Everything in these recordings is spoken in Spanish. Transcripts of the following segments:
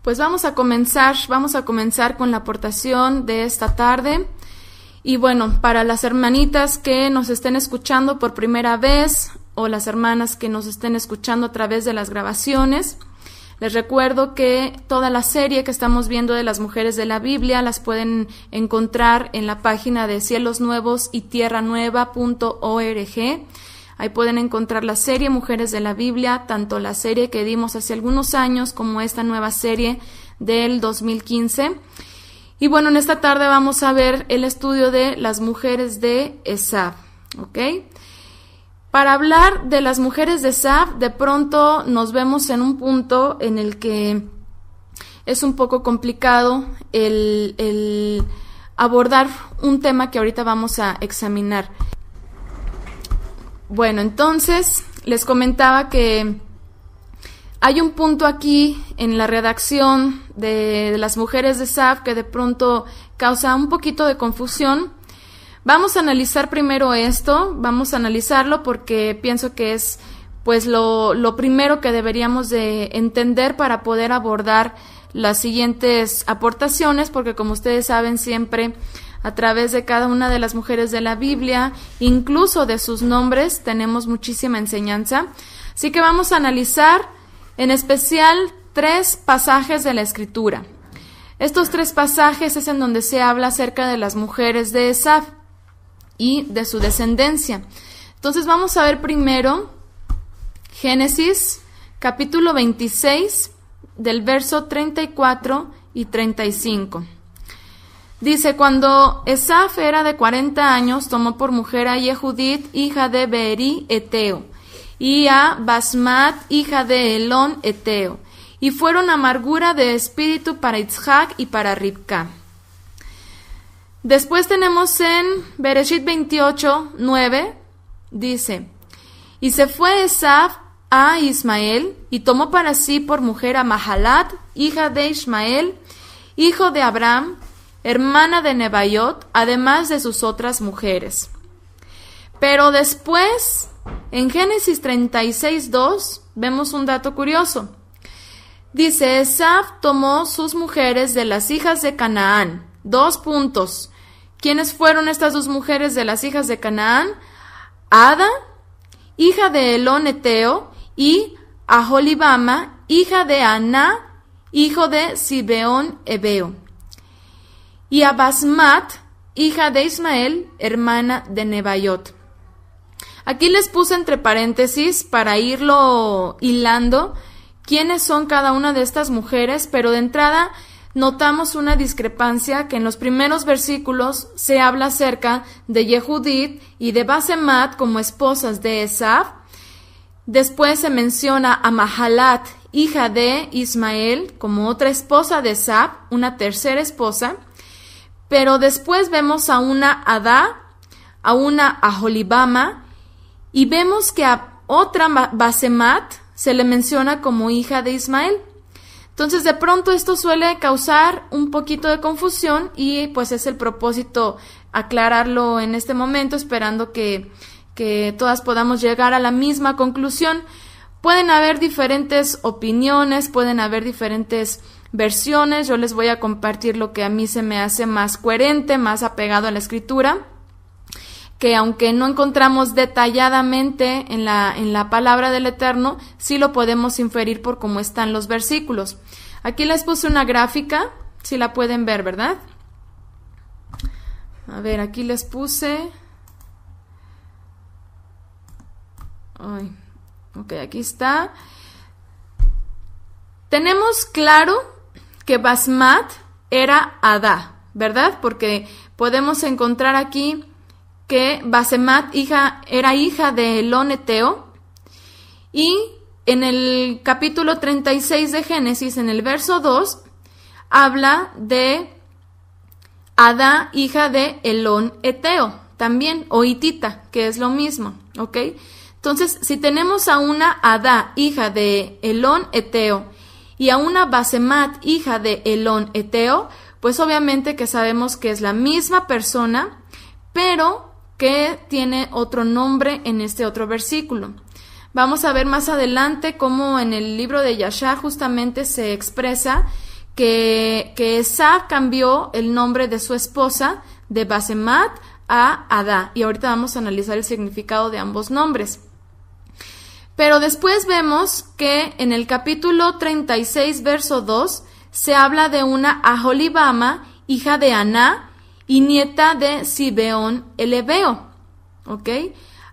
Pues vamos a comenzar con la aportación de esta tarde. Y bueno, para las hermanitas que nos estén escuchando por primera vez o las hermanas que nos estén escuchando a través de las grabaciones, les recuerdo que toda la serie que estamos viendo de las mujeres de la Biblia las pueden encontrar en la página de cielosnuevosytierranueva.org. Ahí pueden encontrar la serie Mujeres de la Biblia, tanto la serie que dimos hace algunos años como esta nueva serie del 2015. Y bueno, en esta tarde vamos a ver el estudio de las mujeres de Esab, ¿ok? Para hablar de las mujeres de Esab, de pronto nos vemos en un punto en el que es un poco complicado el abordar un tema que ahorita vamos a examinar. Bueno, entonces les comentaba que hay un punto aquí en la redacción de las mujeres de Esab que de pronto causa un poquito de confusión. Vamos a analizar primero esto, vamos a analizarlo porque pienso que es pues lo primero que deberíamos de entender para poder abordar las siguientes aportaciones, porque como ustedes saben siempre a través de cada una de las mujeres de la Biblia, incluso de sus nombres, tenemos muchísima enseñanza. Así que vamos a analizar en especial 3 pasajes de la Escritura. Estos 3 pasajes es en donde se habla acerca de las mujeres de Esab y de su descendencia. Entonces vamos a ver primero Génesis capítulo 26 del verso 34 y 35. Dice: cuando Esab era de 40 años, tomó por mujer a Yehudit, hija de Beeri, Eteo, y a Basmat, hija de Elón, Eteo, y fueron amargura de espíritu para Isaac y para Ribca. Después tenemos en Bereshit 28, 9, dice: y se fue Esab a Ismael, y tomó para sí por mujer a Mahalat, hija de Ismael, hijo de Abraham, hermana de Nebaiot, además de sus otras mujeres. Pero después, en Génesis 36, 2, vemos un dato curioso. Dice: Esab tomó sus mujeres de las hijas de Canaán. 2 puntos. ¿Quiénes fueron estas 2 mujeres de las hijas de Canaán? Ada, hija de Elón Eteo, y Aholibama, hija de Aná, hijo de Sibeón Ebeo, y a Basmat, hija de Ismael, hermana de Nebaiot. Aquí les puse entre paréntesis para irlo hilando quiénes son cada una de estas mujeres, pero de entrada notamos una discrepancia, que en los primeros versículos se habla acerca de Yehudit y de Basemat como esposas de Esab. Después se menciona a Mahalat, hija de Ismael, como otra esposa de Esab, una tercera esposa. Pero después vemos a una Adá, a una Aholibama, y vemos que a otra Basemat se le menciona como hija de Ismael. Entonces de pronto esto suele causar un poquito de confusión y pues es el propósito aclararlo en este momento, esperando que todas podamos llegar a la misma conclusión. Pueden haber diferentes opiniones, pueden haber diferentes versiones. Yo les voy a compartir lo que a mí se me hace más coherente, más apegado a la Escritura, que aunque no encontramos detalladamente en la palabra del Eterno, sí lo podemos inferir por cómo están los versículos. Aquí les puse una gráfica, si la pueden ver, ¿verdad? A ver, aquí les puse... Ok, aquí está. Tenemos claro que Basmat era Adá, ¿verdad? Porque podemos encontrar aquí que Basemat era hija de Elón Eteo, y en el capítulo 36 de Génesis, en el verso 2, habla de Adá, hija de Elón Eteo, también, o hitita, que es lo mismo, ¿ok? Entonces, si tenemos a una Adá, hija de Elón Eteo, y a una Basemat, hija de Elón Eteo, pues obviamente que sabemos que es la misma persona, pero que tiene otro nombre en este otro versículo. Vamos a ver más adelante cómo en el libro de Yashar justamente se expresa que Esav cambió el nombre de su esposa de Basemat a Adá. Y ahorita vamos a analizar el significado de ambos nombres. Pero después vemos que en el capítulo 36, verso 2, se habla de una Aholibama, hija de Aná y nieta de Sibeón el Heveo. ¿Ok?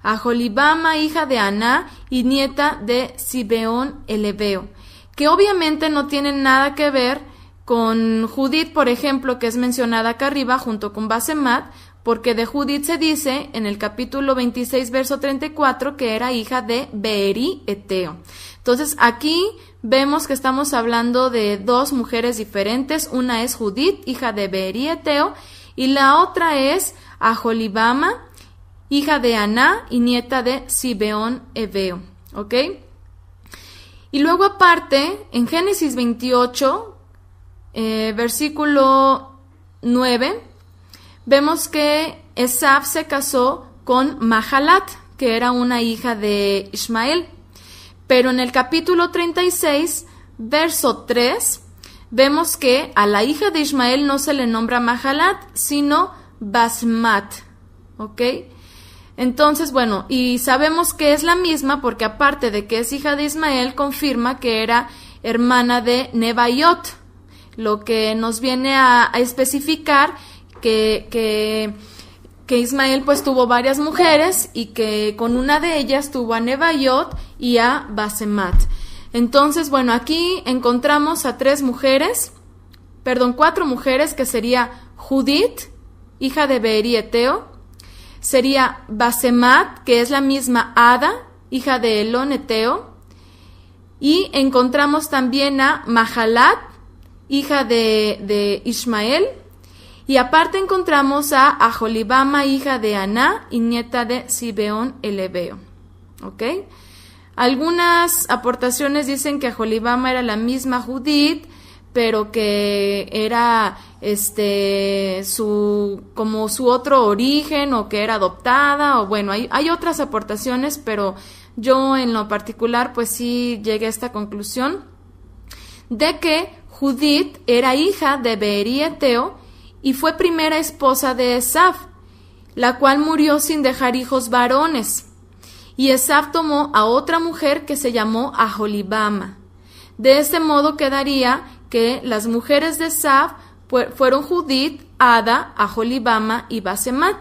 Aholibama, hija de Aná y nieta de Sibeón el Heveo. Que obviamente no tienen nada que ver con Judith, por ejemplo, que es mencionada acá arriba junto con Basemat, porque de Judith se dice en el capítulo 26, verso 34, que era hija de Beeri Eteo. Entonces aquí vemos que estamos hablando de dos mujeres diferentes. Una es Judith, hija de Beeri Eteo, y la otra es Aholibama, hija de Aná y nieta de Sibeón Heveo. ¿Ok? Y luego aparte, en Génesis 28, versículo 9, vemos que Esav se casó con Mahalat, que era una hija de Ismael. Pero en el capítulo 36, verso 3, vemos que a la hija de Ismael no se le nombra Mahalat, sino Basmat. ¿Ok? Entonces, bueno, y sabemos que es la misma porque aparte de que es hija de Ismael, confirma que era hermana de Nebaiot, lo que nos viene a especificar que Ismael pues tuvo varias mujeres y que con una de ellas tuvo a Nebaiot y a Basemat. Entonces, bueno, aquí encontramos a cuatro mujeres, que sería Judith, hija de Beeri Eteo, sería Basemat, que es la misma Ada, hija de Elón Eteo, y encontramos también a Mahalat, hija de Ismael, y aparte encontramos a Aholibama, hija de Aná y nieta de Sibeón el Heveo. ¿Ok? Algunas aportaciones dicen que Aholibama era la misma Judith, pero que era como su otro origen, o que era adoptada, o bueno, hay otras aportaciones, pero yo en lo particular pues sí llegué a esta conclusión de que Judith era hija de Beeri Eteo y fue primera esposa de Esav, la cual murió sin dejar hijos varones. Y Esav tomó a otra mujer que se llamó Aholibama. De este modo quedaría que las mujeres de Esav fueron Judith, Ada, Aholibama y Basemat.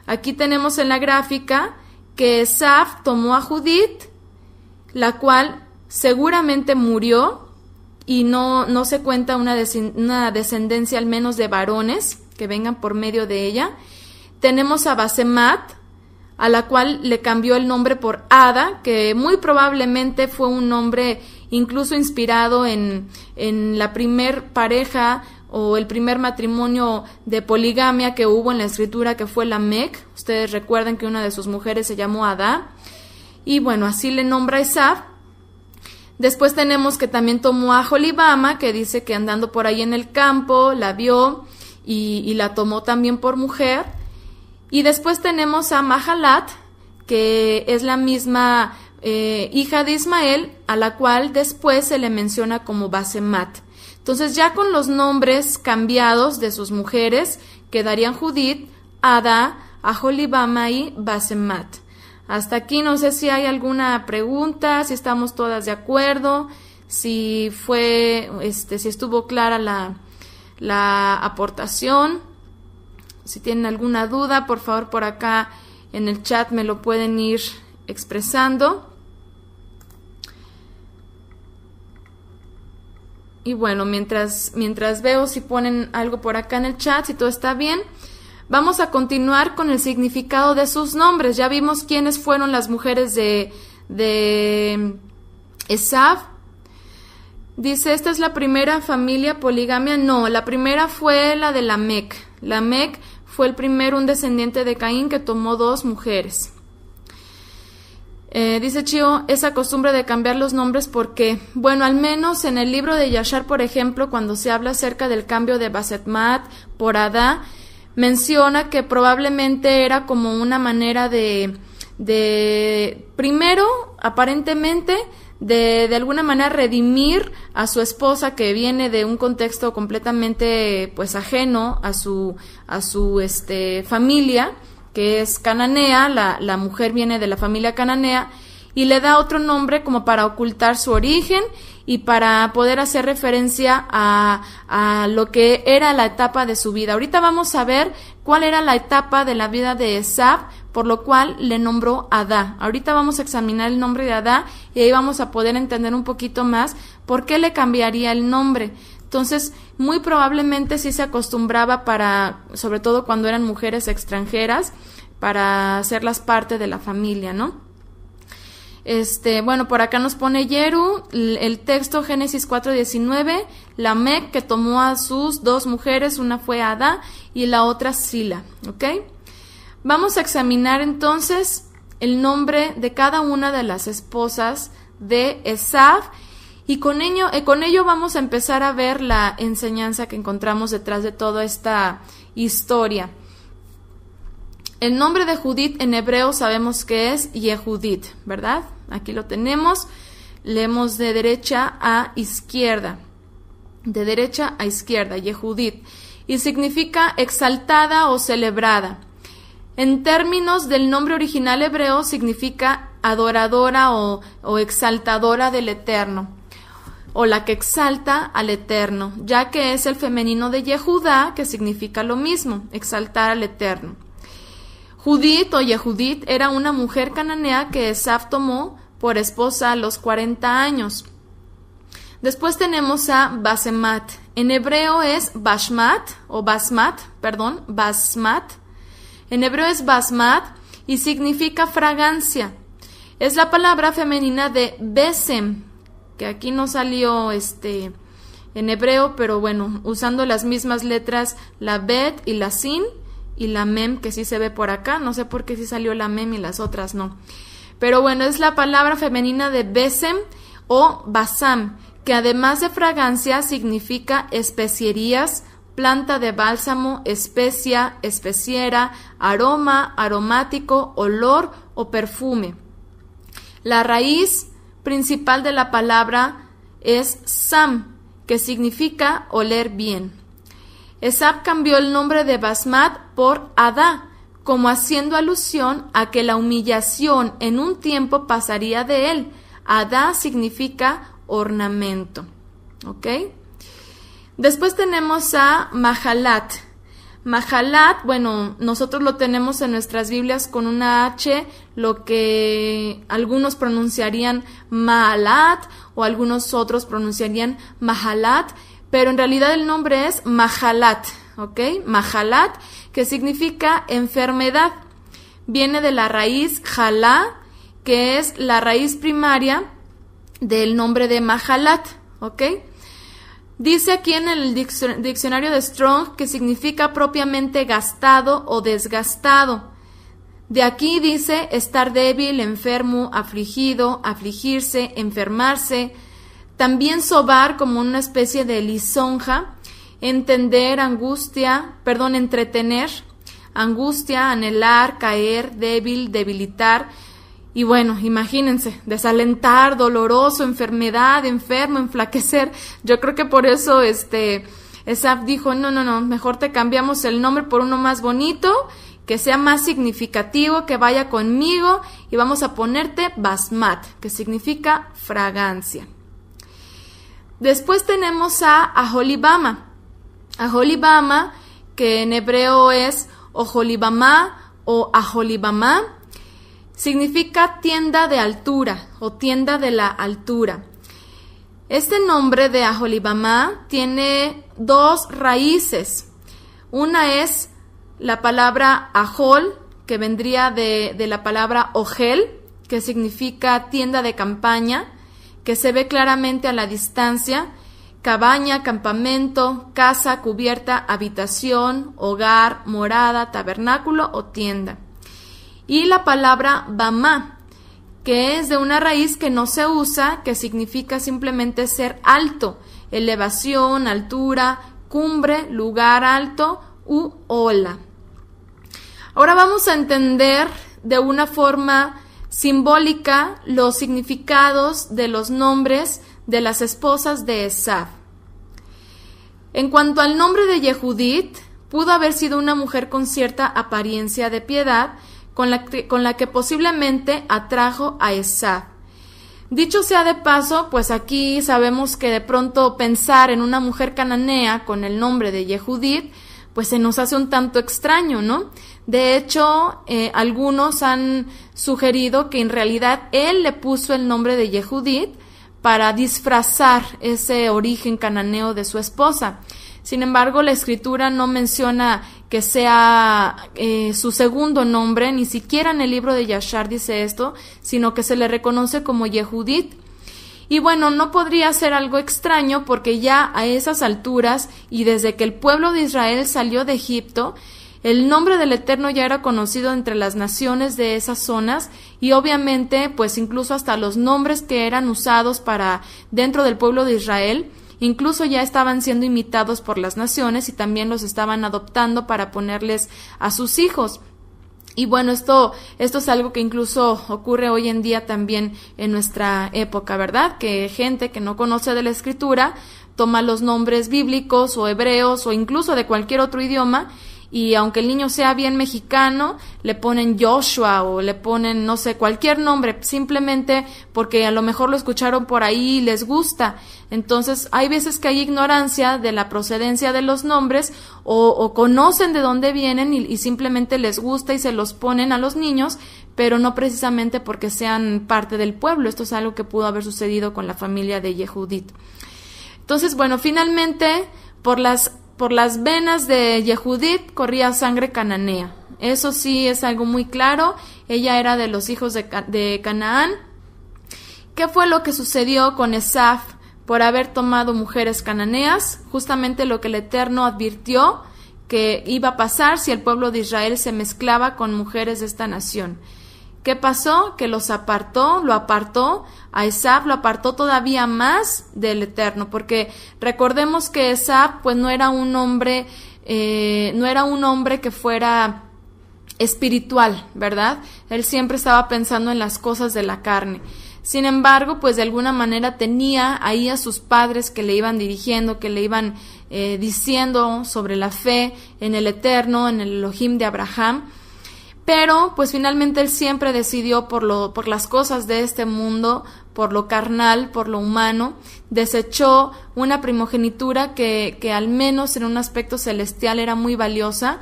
Aquí tenemos en la gráfica que Esav tomó a Judith, la cual seguramente murió, y no se cuenta una descendencia al menos de varones que vengan por medio de ella. Tenemos a Basemat, a la cual le cambió el nombre por Ada, que muy probablemente fue un nombre incluso inspirado en la primer pareja o el primer matrimonio de poligamia que hubo en la escritura, que fue Lamec. Ustedes recuerdan que una de sus mujeres se llamó Adá, y bueno, así le nombra Esav. Después tenemos que también tomó a Aholibama, que dice que andando por ahí en el campo la vio y la tomó también por mujer. Y después tenemos a Mahalat, que es la misma hija de Ismael, a la cual después se le menciona como Basemat. Entonces ya con los nombres cambiados de sus mujeres quedarían Judith, Ada, Aholibama y Basemat. Hasta aquí no sé si hay alguna pregunta, si estamos todas de acuerdo, si estuvo clara la aportación. Si tienen alguna duda, por favor por acá en el chat me lo pueden ir expresando. Y bueno, mientras veo si ponen algo por acá en el chat, si todo está bien, vamos a continuar con el significado de sus nombres. Ya vimos quiénes fueron las mujeres de Esav. Dice, ¿esta es la primera familia poligamia? No, la primera fue la de Lamec. Lamec fue un descendiente de Caín que tomó 2 mujeres. Dice Chio, esa costumbre de cambiar los nombres, ¿por qué? Bueno, al menos en el libro de Yashar, por ejemplo, cuando se habla acerca del cambio de Basemat por Adá, menciona que probablemente era como una manera de primero, aparentemente, de alguna manera redimir a su esposa, que viene de un contexto completamente pues ajeno a su familia, que es cananea. La mujer viene de la familia cananea, y le da otro nombre como para ocultar su origen y para poder hacer referencia a lo que era la etapa de su vida. Ahorita vamos a ver cuál era la etapa de la vida de Esav, por lo cual le nombró Adá. Ahorita vamos a examinar el nombre de Adá y ahí vamos a poder entender un poquito más por qué le cambiaría el nombre. Entonces, muy probablemente sí se acostumbraba sobre todo cuando eran mujeres extranjeras, para hacerlas parte de la familia, ¿no? Bueno, por acá nos pone Yeru, el texto Génesis 4:19, Lamec, que tomó a sus 2 mujeres, una fue Adá y la otra Sila, ¿ok? Vamos a examinar entonces el nombre de cada una de las esposas de Esav, y con ello vamos a empezar a ver la enseñanza que encontramos detrás de toda esta historia. El nombre de Judith en hebreo sabemos que es Yehudit, ¿verdad? Aquí lo tenemos, leemos de derecha a izquierda, Yehudit, y significa exaltada o celebrada. En términos del nombre original hebreo, significa adoradora o exaltadora del Eterno, o la que exalta al Eterno, ya que es el femenino de Yehudá, que significa lo mismo, exaltar al Eterno. Judith o Yehudit era una mujer cananea que Esav tomó por esposa a los 40 años. Después tenemos a Basemat. En hebreo es Basmat. En hebreo es Basmat y significa fragancia. Es la palabra femenina de Besem, que aquí no salió en hebreo, pero bueno, usando las mismas letras, la Bet y la Sin, y la Mem, que sí se ve por acá. No sé por qué sí salió la Mem y las otras no. Pero bueno, es la palabra femenina de Besem o Basam, que además de fragancia significa especierías, planta de bálsamo, especia, especiera, aroma, aromático, olor o perfume. La raíz principal de la palabra es Sam, que significa oler bien. Esav cambió el nombre de Basmat por Adá, como haciendo alusión a que la humillación en un tiempo pasaría de él. Adá significa ornamento, ¿ok? Después tenemos a Mahalat. Mahalat, bueno, nosotros lo tenemos en nuestras Biblias con una H, lo que algunos pronunciarían Mahalat o algunos otros pronunciarían Mahalat, pero en realidad el nombre es Mahalat, ¿ok? Mahalat, que significa enfermedad. Viene de la raíz Jalá, que es la raíz primaria del nombre de Mahalat, ¿ok? Dice aquí en el diccionario de Strong que significa propiamente gastado o desgastado. De aquí dice estar débil, enfermo, afligido, afligirse, enfermarse. También sobar como una especie de lisonja, entretener, angustia, anhelar, caer, débil, debilitar. Y bueno, imagínense, desalentar, doloroso, enfermedad, enfermo, enflaquecer. Yo creo que por eso Esav dijo, no, mejor te cambiamos el nombre por uno más bonito, que sea más significativo, que vaya conmigo, y vamos a ponerte Basmat, que significa fragancia. Después tenemos a Aholibama. Aholibama, que en hebreo es Oholibamá o Aholibamá, significa tienda de altura o tienda de la altura. Este nombre de Aholibamá tiene 2 raíces. Una es la palabra Ahol, que vendría de la palabra Ogel, que significa tienda de campaña, que se ve claramente a la distancia, cabaña, campamento, casa, cubierta, habitación, hogar, morada, tabernáculo o tienda. Y la palabra Bamá, que es de una raíz que no se usa, que significa simplemente ser alto, elevación, altura, cumbre, lugar alto u ola. Ahora vamos a entender de una forma simbólica los significados de los nombres de las esposas de Esav. En cuanto al nombre de Yehudit, pudo haber sido una mujer con cierta apariencia de piedad, con la que posiblemente atrajo a Esav. Dicho sea de paso, pues aquí sabemos que de pronto pensar en una mujer cananea con el nombre de Yehudit, pues se nos hace un tanto extraño, ¿no? De hecho, algunos han sugerido que en realidad él le puso el nombre de Yehudit para disfrazar ese origen cananeo de su esposa. Sin embargo, la escritura no menciona que sea su segundo nombre, ni siquiera en el libro de Yashar dice esto, sino que se le reconoce como Yehudit. Y bueno, no podría ser algo extraño porque ya a esas alturas y desde que el pueblo de Israel salió de Egipto, el nombre del Eterno ya era conocido entre las naciones de esas zonas y obviamente pues incluso hasta los nombres que eran usados para dentro del pueblo de Israel incluso ya estaban siendo imitados por las naciones y también los estaban adoptando para ponerles a sus hijos. Y bueno, esto es algo que incluso ocurre hoy en día también en nuestra época, ¿verdad? Que gente que no conoce de la escritura toma los nombres bíblicos o hebreos o incluso de cualquier otro idioma y aunque el niño sea bien mexicano, le ponen Joshua o le ponen, no sé, cualquier nombre, simplemente porque a lo mejor lo escucharon por ahí y les gusta. Entonces, hay veces que hay ignorancia de la procedencia de los nombres o conocen de dónde vienen y simplemente les gusta y se los ponen a los niños, pero no precisamente porque sean parte del pueblo. Esto es algo que pudo haber sucedido con la familia de Yehudit. Entonces, bueno, finalmente, por las venas de Yehudit corría sangre cananea. Eso sí es algo muy claro. Ella era de los hijos de Canaán. ¿Qué fue lo que sucedió con Esav por haber tomado mujeres cananeas? Justamente lo que el Eterno advirtió que iba a pasar si el pueblo de Israel se mezclaba con mujeres de esta nación. ¿Qué pasó? Que lo apartó, a Esav lo apartó todavía más del Eterno, porque recordemos que Esav pues no era un hombre que fuera espiritual, ¿verdad? Él siempre estaba pensando en las cosas de la carne. Sin embargo, pues de alguna manera tenía ahí a sus padres que le iban dirigiendo, que le iban diciendo sobre la fe en el Eterno, en el Elohim de Abraham. Pero pues finalmente él siempre decidió por las cosas de este mundo, por lo carnal, por lo humano, desechó una primogenitura que al menos en un aspecto celestial era muy valiosa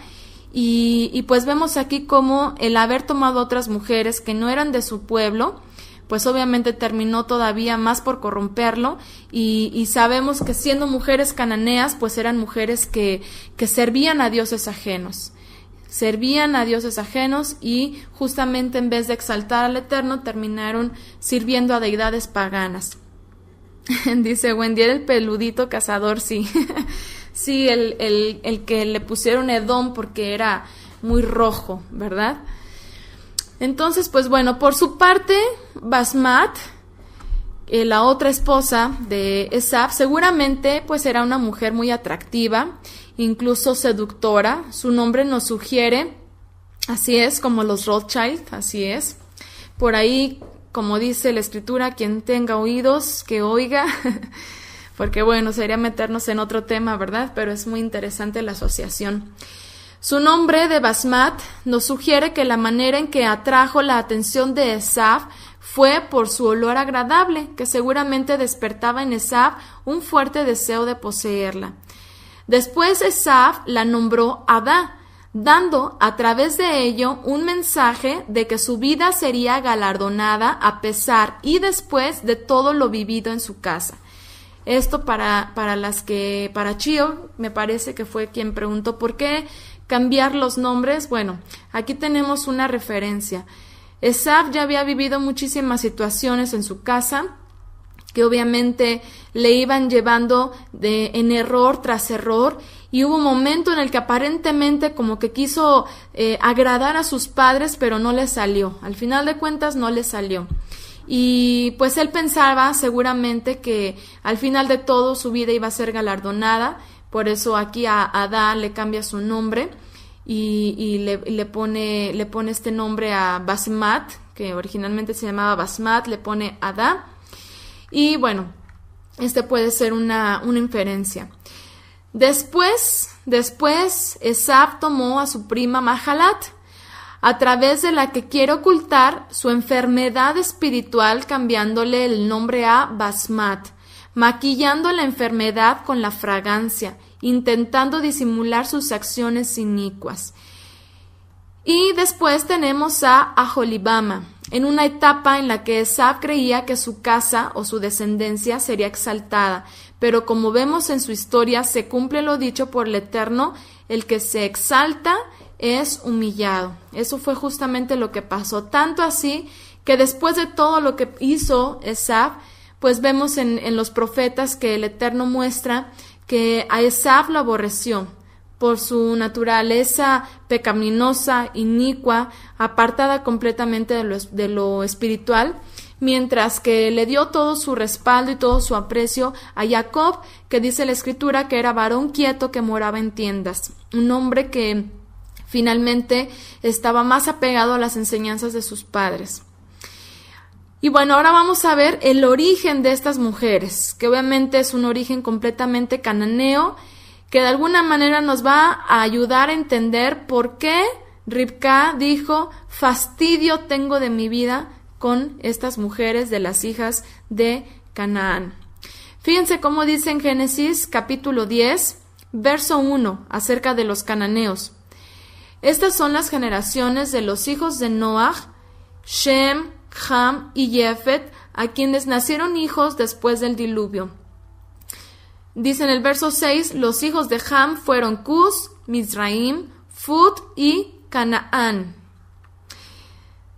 y pues vemos aquí cómo el haber tomado otras mujeres que no eran de su pueblo, pues obviamente terminó todavía más por corromperlo y sabemos que siendo mujeres cananeas pues eran mujeres que servían a dioses ajenos. Servían a dioses ajenos y justamente en vez de exaltar al Eterno terminaron sirviendo a deidades paganas. Dice Wendy, era el peludito cazador, sí. Sí, el que le pusieron Edom porque era muy rojo, ¿verdad? Entonces, pues bueno, por su parte, Basmat, la otra esposa de Esav, seguramente pues era una mujer muy atractiva, incluso seductora. Su nombre nos sugiere, así es, como los Rothschild, así es. Por ahí, como dice la escritura, quien tenga oídos, que oiga, porque bueno, sería meternos en otro tema, ¿verdad? Pero es muy interesante la asociación. Su nombre de Basmat nos sugiere que la manera en que atrajo la atención de Esav fue por su olor agradable, que seguramente despertaba en Esav un fuerte deseo de poseerla. Después Esav la nombró Adá, dando a través de ello un mensaje de que su vida sería galardonada a pesar y después de todo lo vivido en su casa. Esto para Chio, me parece que fue quien preguntó por qué cambiar los nombres. Bueno, aquí tenemos una referencia. Esav ya había vivido muchísimas situaciones en su casa que obviamente le iban llevando en error tras error, y hubo un momento en el que aparentemente como que quiso agradar a sus padres, pero no le salió. Al final de cuentas no le salió. Y pues él pensaba seguramente que al final de todo su vida iba a ser galardonada, por eso aquí a Adá le cambia su nombre y le pone este nombre a Basmat, que originalmente se llamaba Basmat, le pone Adá. Y bueno, puede ser una inferencia. Después, Esab tomó a su prima Mahalat, a través de la que quiere ocultar su enfermedad espiritual, cambiándole el nombre a Basmat, maquillando la enfermedad con la fragancia, intentando disimular sus acciones inicuas. Y después tenemos a Aholibama, en una etapa en la que Esab creía que su casa o su descendencia sería exaltada, pero como vemos en su historia, se cumple lo dicho por el Eterno: el que se exalta es humillado. Eso fue justamente lo que pasó, tanto así que después de todo lo que hizo Esab, pues vemos en los profetas que el Eterno muestra que a Esab lo aborreció por su naturaleza pecaminosa, inicua, apartada completamente de lo espiritual, mientras que le dio todo su respaldo y todo su aprecio a Jacob, que dice la Escritura que era varón quieto que moraba en tiendas, un hombre que finalmente estaba más apegado a las enseñanzas de sus padres. Y bueno, ahora vamos a ver el origen de estas mujeres, que obviamente es un origen completamente cananeo, que de alguna manera nos va a ayudar a entender por qué Ribka dijo: fastidio tengo de mi vida con estas mujeres de las hijas de Canaán. Fíjense cómo dice en Génesis capítulo 10, verso 1, acerca de los cananeos. Estas son las generaciones de los hijos de Noach, Shem, Ham y Jefet, a quienes nacieron hijos después del diluvio. Dice en el verso 6, los hijos de Ham fueron Cus, Mizraim, Fut y Canaán.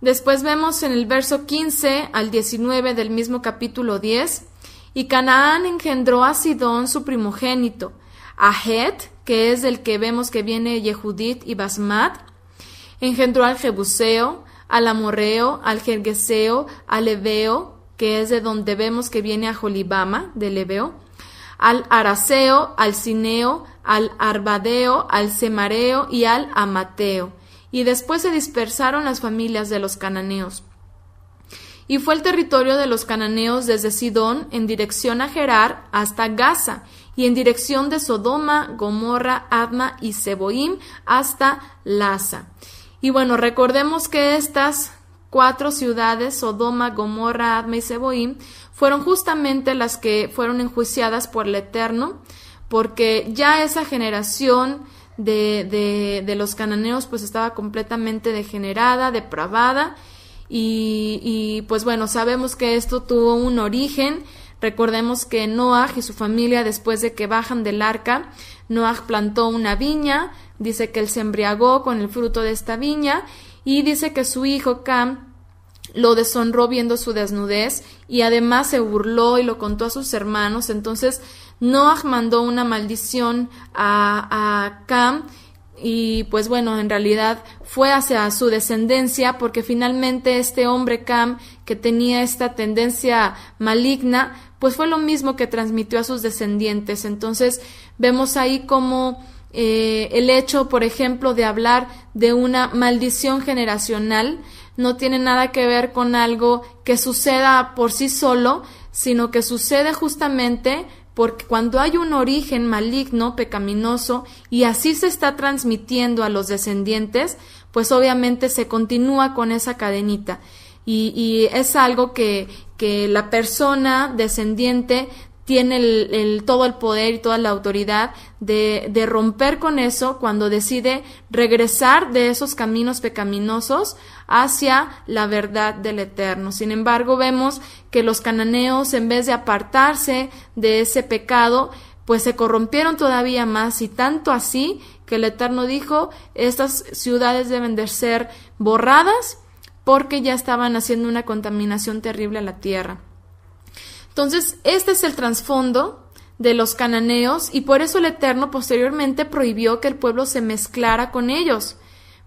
Después vemos en el verso 15 al 19 del mismo capítulo 10, y Canaán engendró a Sidón su primogénito, a Het, que es del que vemos que viene Yehudit y Basmat, engendró al Jebuseo, al Amorreo, al Gergeseo, al Ebeo, que es de donde vemos que viene Aholibama, del Ebeo, al Araseo, al Cineo, al Arbadeo, al Semareo y al Amateo. Y después se dispersaron las familias de los cananeos. Y fue el territorio de los cananeos desde Sidón en dirección a Gerar hasta Gaza, y en dirección de Sodoma, Gomorra, Adma y Seboim hasta Lasa. Y bueno, recordemos que estas 4 ciudades, Sodoma, Gomorra, Adma y Seboim, fueron justamente las que fueron enjuiciadas por el Eterno, porque ya esa generación de los cananeos pues estaba completamente degenerada, depravada, y pues bueno, sabemos que esto tuvo un origen. Recordemos que Noaj y su familia, después de que bajan del arca, Noaj plantó una viña, dice que él se embriagó con el fruto de esta viña, y dice que su hijo Cam lo deshonró viendo su desnudez, y además se burló y lo contó a sus hermanos. Entonces Noaj mandó una maldición a Cam, y pues bueno, en realidad fue hacia su descendencia, porque finalmente este hombre Cam, que tenía esta tendencia maligna, pues fue lo mismo que transmitió a sus descendientes. Entonces vemos ahí como el hecho, por ejemplo, de hablar de una maldición generacional no tiene nada que ver con algo que suceda por sí solo, sino que sucede justamente porque cuando hay un origen maligno, pecaminoso, y así se está transmitiendo a los descendientes, pues obviamente se continúa con esa cadenita. Y es algo que la persona descendiente tiene todo el poder y toda la autoridad de romper con eso cuando decide regresar de esos caminos pecaminosos hacia la verdad del Eterno. Sin embargo, vemos que los cananeos, en vez de apartarse de ese pecado, pues se corrompieron todavía más, y tanto así que el Eterno dijo: estas ciudades deben de ser borradas porque ya estaban haciendo una contaminación terrible a la tierra. Entonces, este es el trasfondo de los cananeos, y por eso el Eterno posteriormente prohibió que el pueblo se mezclara con ellos,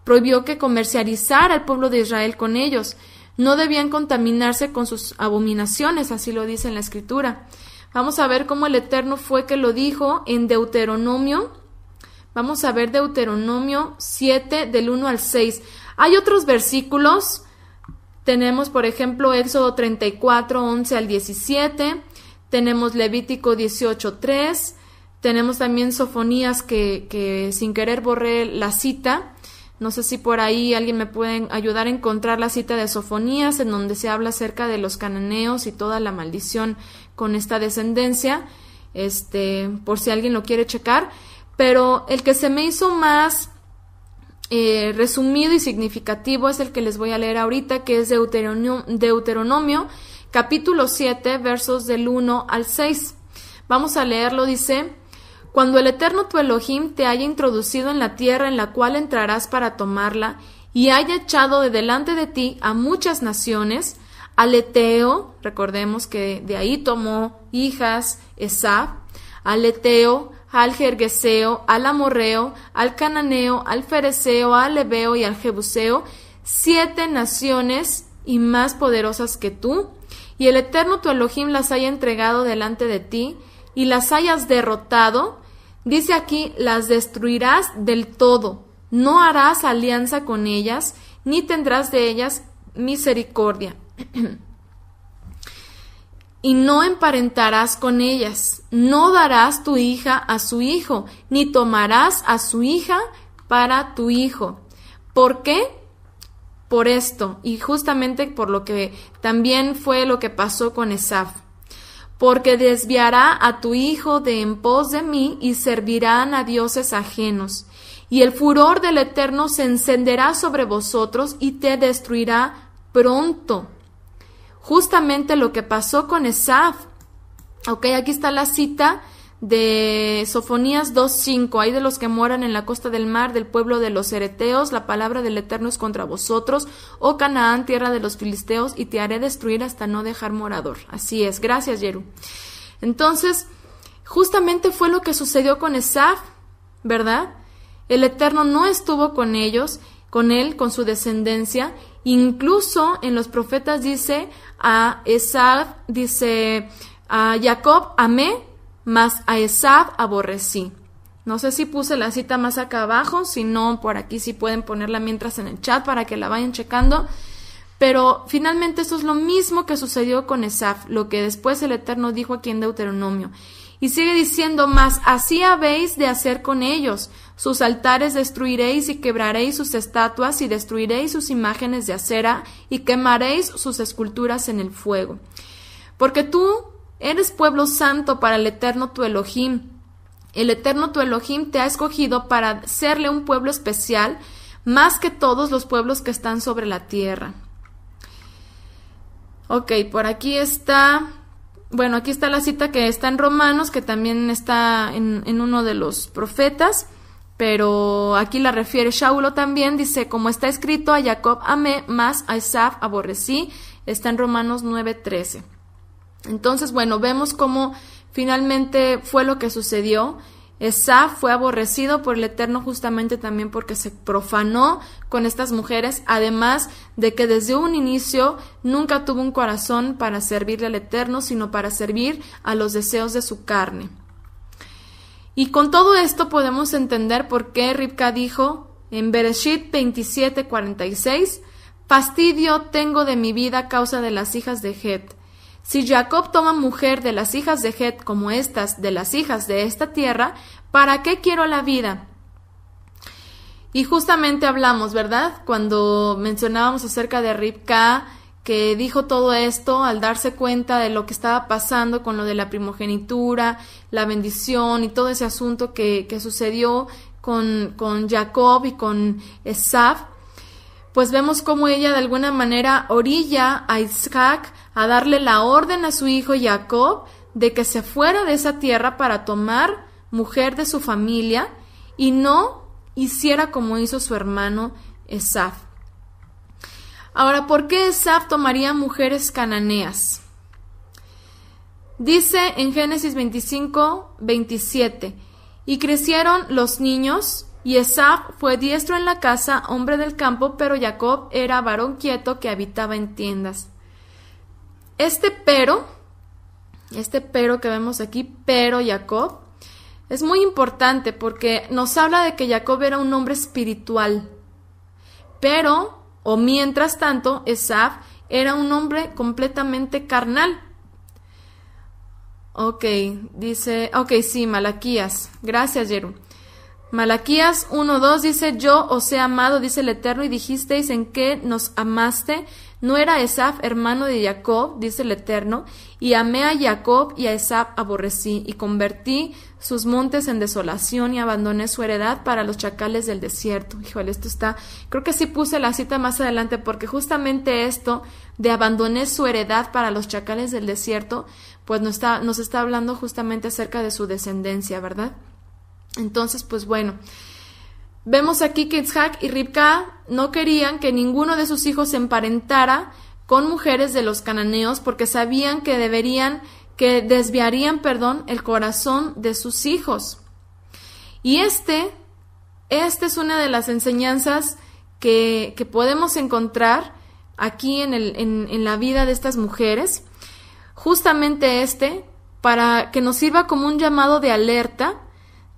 prohibió que comercializara el pueblo de Israel con ellos. No debían contaminarse con sus abominaciones, así lo dice en la Escritura. Vamos a ver cómo el Eterno fue que lo dijo en Deuteronomio. Vamos a ver Deuteronomio 7, del 1 al 6. Hay otros versículos Tenemos, por ejemplo, Éxodo 34, 11 al 17, tenemos Levítico 18, 3, tenemos también Sofonías que sin querer borré la cita. No sé si por ahí alguien me puede ayudar a encontrar la cita de Sofonías, en donde se habla acerca de los cananeos y toda la maldición con esta descendencia, por si alguien lo quiere checar. Pero el que se me hizo más resumido y significativo es el que les voy a leer ahorita, que es Deuteronomio capítulo 7, versos del 1 al 6. Vamos a leerlo, dice: Cuando el Eterno tu Elohim te haya introducido en la tierra en la cual entrarás para tomarla, y haya echado de delante de ti a muchas naciones, al Eteo, recordemos que de ahí tomó hijas Esaf, al Eteo, al Gergeseo, al Amorreo, al Cananeo, al Fereceo, al Ebeo y al Jebuseo, 7 naciones y más poderosas que tú, y el Eterno tu Elohim las haya entregado delante de ti, y las hayas derrotado. Dice aquí, las destruirás del todo, no harás alianza con ellas, ni tendrás de ellas misericordia. Y no emparentarás con ellas, no darás tu hija a su hijo, ni tomarás a su hija para tu hijo. ¿Por qué? Por esto, y justamente por lo que también fue lo que pasó con Esaf. Porque desviará a tu hijo de en pos de mí y servirán a dioses ajenos. Y el furor del Eterno se encenderá sobre vosotros y te destruirá pronto. Justamente lo que pasó con Esaf. Ok, aquí está la cita de Sofonías 2:5. Hay de los que moran en la costa del mar, del pueblo de los Ereteos, la palabra del Eterno es contra vosotros, oh Canaán, tierra de los filisteos, y te haré destruir hasta no dejar morador. Así es, gracias, Yeru. Entonces, justamente fue lo que sucedió con Esaf, ¿verdad? El Eterno no estuvo con ellos, con él, con su descendencia. Incluso en los profetas dice a Esaf, dice a Jacob amé, mas a Esaf aborrecí. No sé si puse la cita más acá abajo, si no, por aquí sí pueden ponerla mientras en el chat para que la vayan checando. Pero finalmente esto es lo mismo que sucedió con Esaf, lo que después el Eterno dijo aquí en Deuteronomio. Y sigue diciendo, mas así habéis de hacer con ellos. Sus altares destruiréis y quebraréis sus estatuas y destruiréis sus imágenes de acera y quemaréis sus esculturas en el fuego. Porque tú eres pueblo santo para el Eterno tu Elohim. El Eterno tu Elohim te ha escogido para serle un pueblo especial, más que todos los pueblos que están sobre la tierra. Ok, por aquí está, bueno, aquí está la cita que está en Romanos, que también está en uno de los profetas, pero aquí la refiere Shaulo también, dice, como está escrito, a Jacob amé, mas a Esaf aborrecí, está en Romanos 9:13. Entonces, bueno, vemos cómo finalmente fue lo que sucedió. Esaf fue aborrecido por el Eterno justamente también porque se profanó con estas mujeres, además de que desde un inicio nunca tuvo un corazón para servirle al Eterno, sino para servir a los deseos de su carne. Y con todo esto podemos entender por qué Ribka dijo en Bereshit 27:46, fastidio tengo de mi vida a causa de las hijas de Het. Si Jacob toma mujer de las hijas de Het como estas de las hijas de esta tierra, ¿para qué quiero la vida? Y justamente hablamos, ¿verdad? Cuando mencionábamos acerca de Ribka, que dijo todo esto al darse cuenta de lo que estaba pasando con lo de la primogenitura, la bendición y todo ese asunto que sucedió con Jacob y con Esaf, pues vemos cómo ella de alguna manera orilla a Isaac a darle la orden a su hijo Jacob de que se fuera de esa tierra para tomar mujer de su familia y no hiciera como hizo su hermano Esaf. Ahora, ¿por qué Esaf tomaría mujeres cananeas? Dice en Génesis 25:27, y crecieron los niños, y Esaf fue diestro en la casa, hombre del campo, pero Jacob era varón quieto que habitaba en tiendas. Este pero que vemos aquí, pero Jacob, es muy importante porque nos habla de que Jacob era un hombre espiritual, pero, o mientras tanto, Esaf era un hombre completamente carnal. Sí, Malaquías. Gracias, Jeru. Malaquías 1:2 dice: yo os he amado, dice el Eterno, y dijisteis: ¿en qué nos amaste? ¿No era Esaf hermano de Jacob? Dice el Eterno, y amé a Jacob y a Esaf aborrecí, y convertí sus montes en desolación y abandoné su heredad para los chacales del desierto. Híjole, esto está, creo que sí puse la cita más adelante, porque justamente esto de abandoné su heredad para los chacales del desierto, pues nos está hablando justamente acerca de su descendencia, ¿verdad? Entonces, pues bueno, vemos aquí que Isaac y Ribca no querían que ninguno de sus hijos se emparentara con mujeres de los cananeos, porque sabían que desviarían el corazón de sus hijos. Y este es una de las enseñanzas que podemos encontrar aquí en la vida de estas mujeres. Justamente para que nos sirva como un llamado de alerta,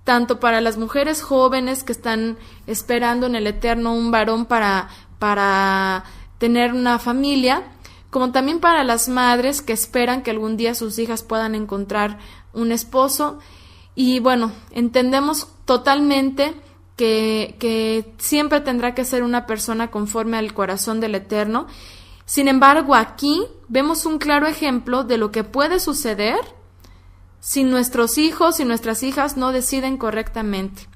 tanto para las mujeres jóvenes que están esperando en el Eterno un varón para tener una familia, como también para las madres que esperan que algún día sus hijas puedan encontrar un esposo. Y bueno, entendemos totalmente que siempre tendrá que ser una persona conforme al corazón del Eterno. Sin embargo, aquí vemos un claro ejemplo de lo que puede suceder si nuestros hijos y nuestras hijas no deciden correctamente.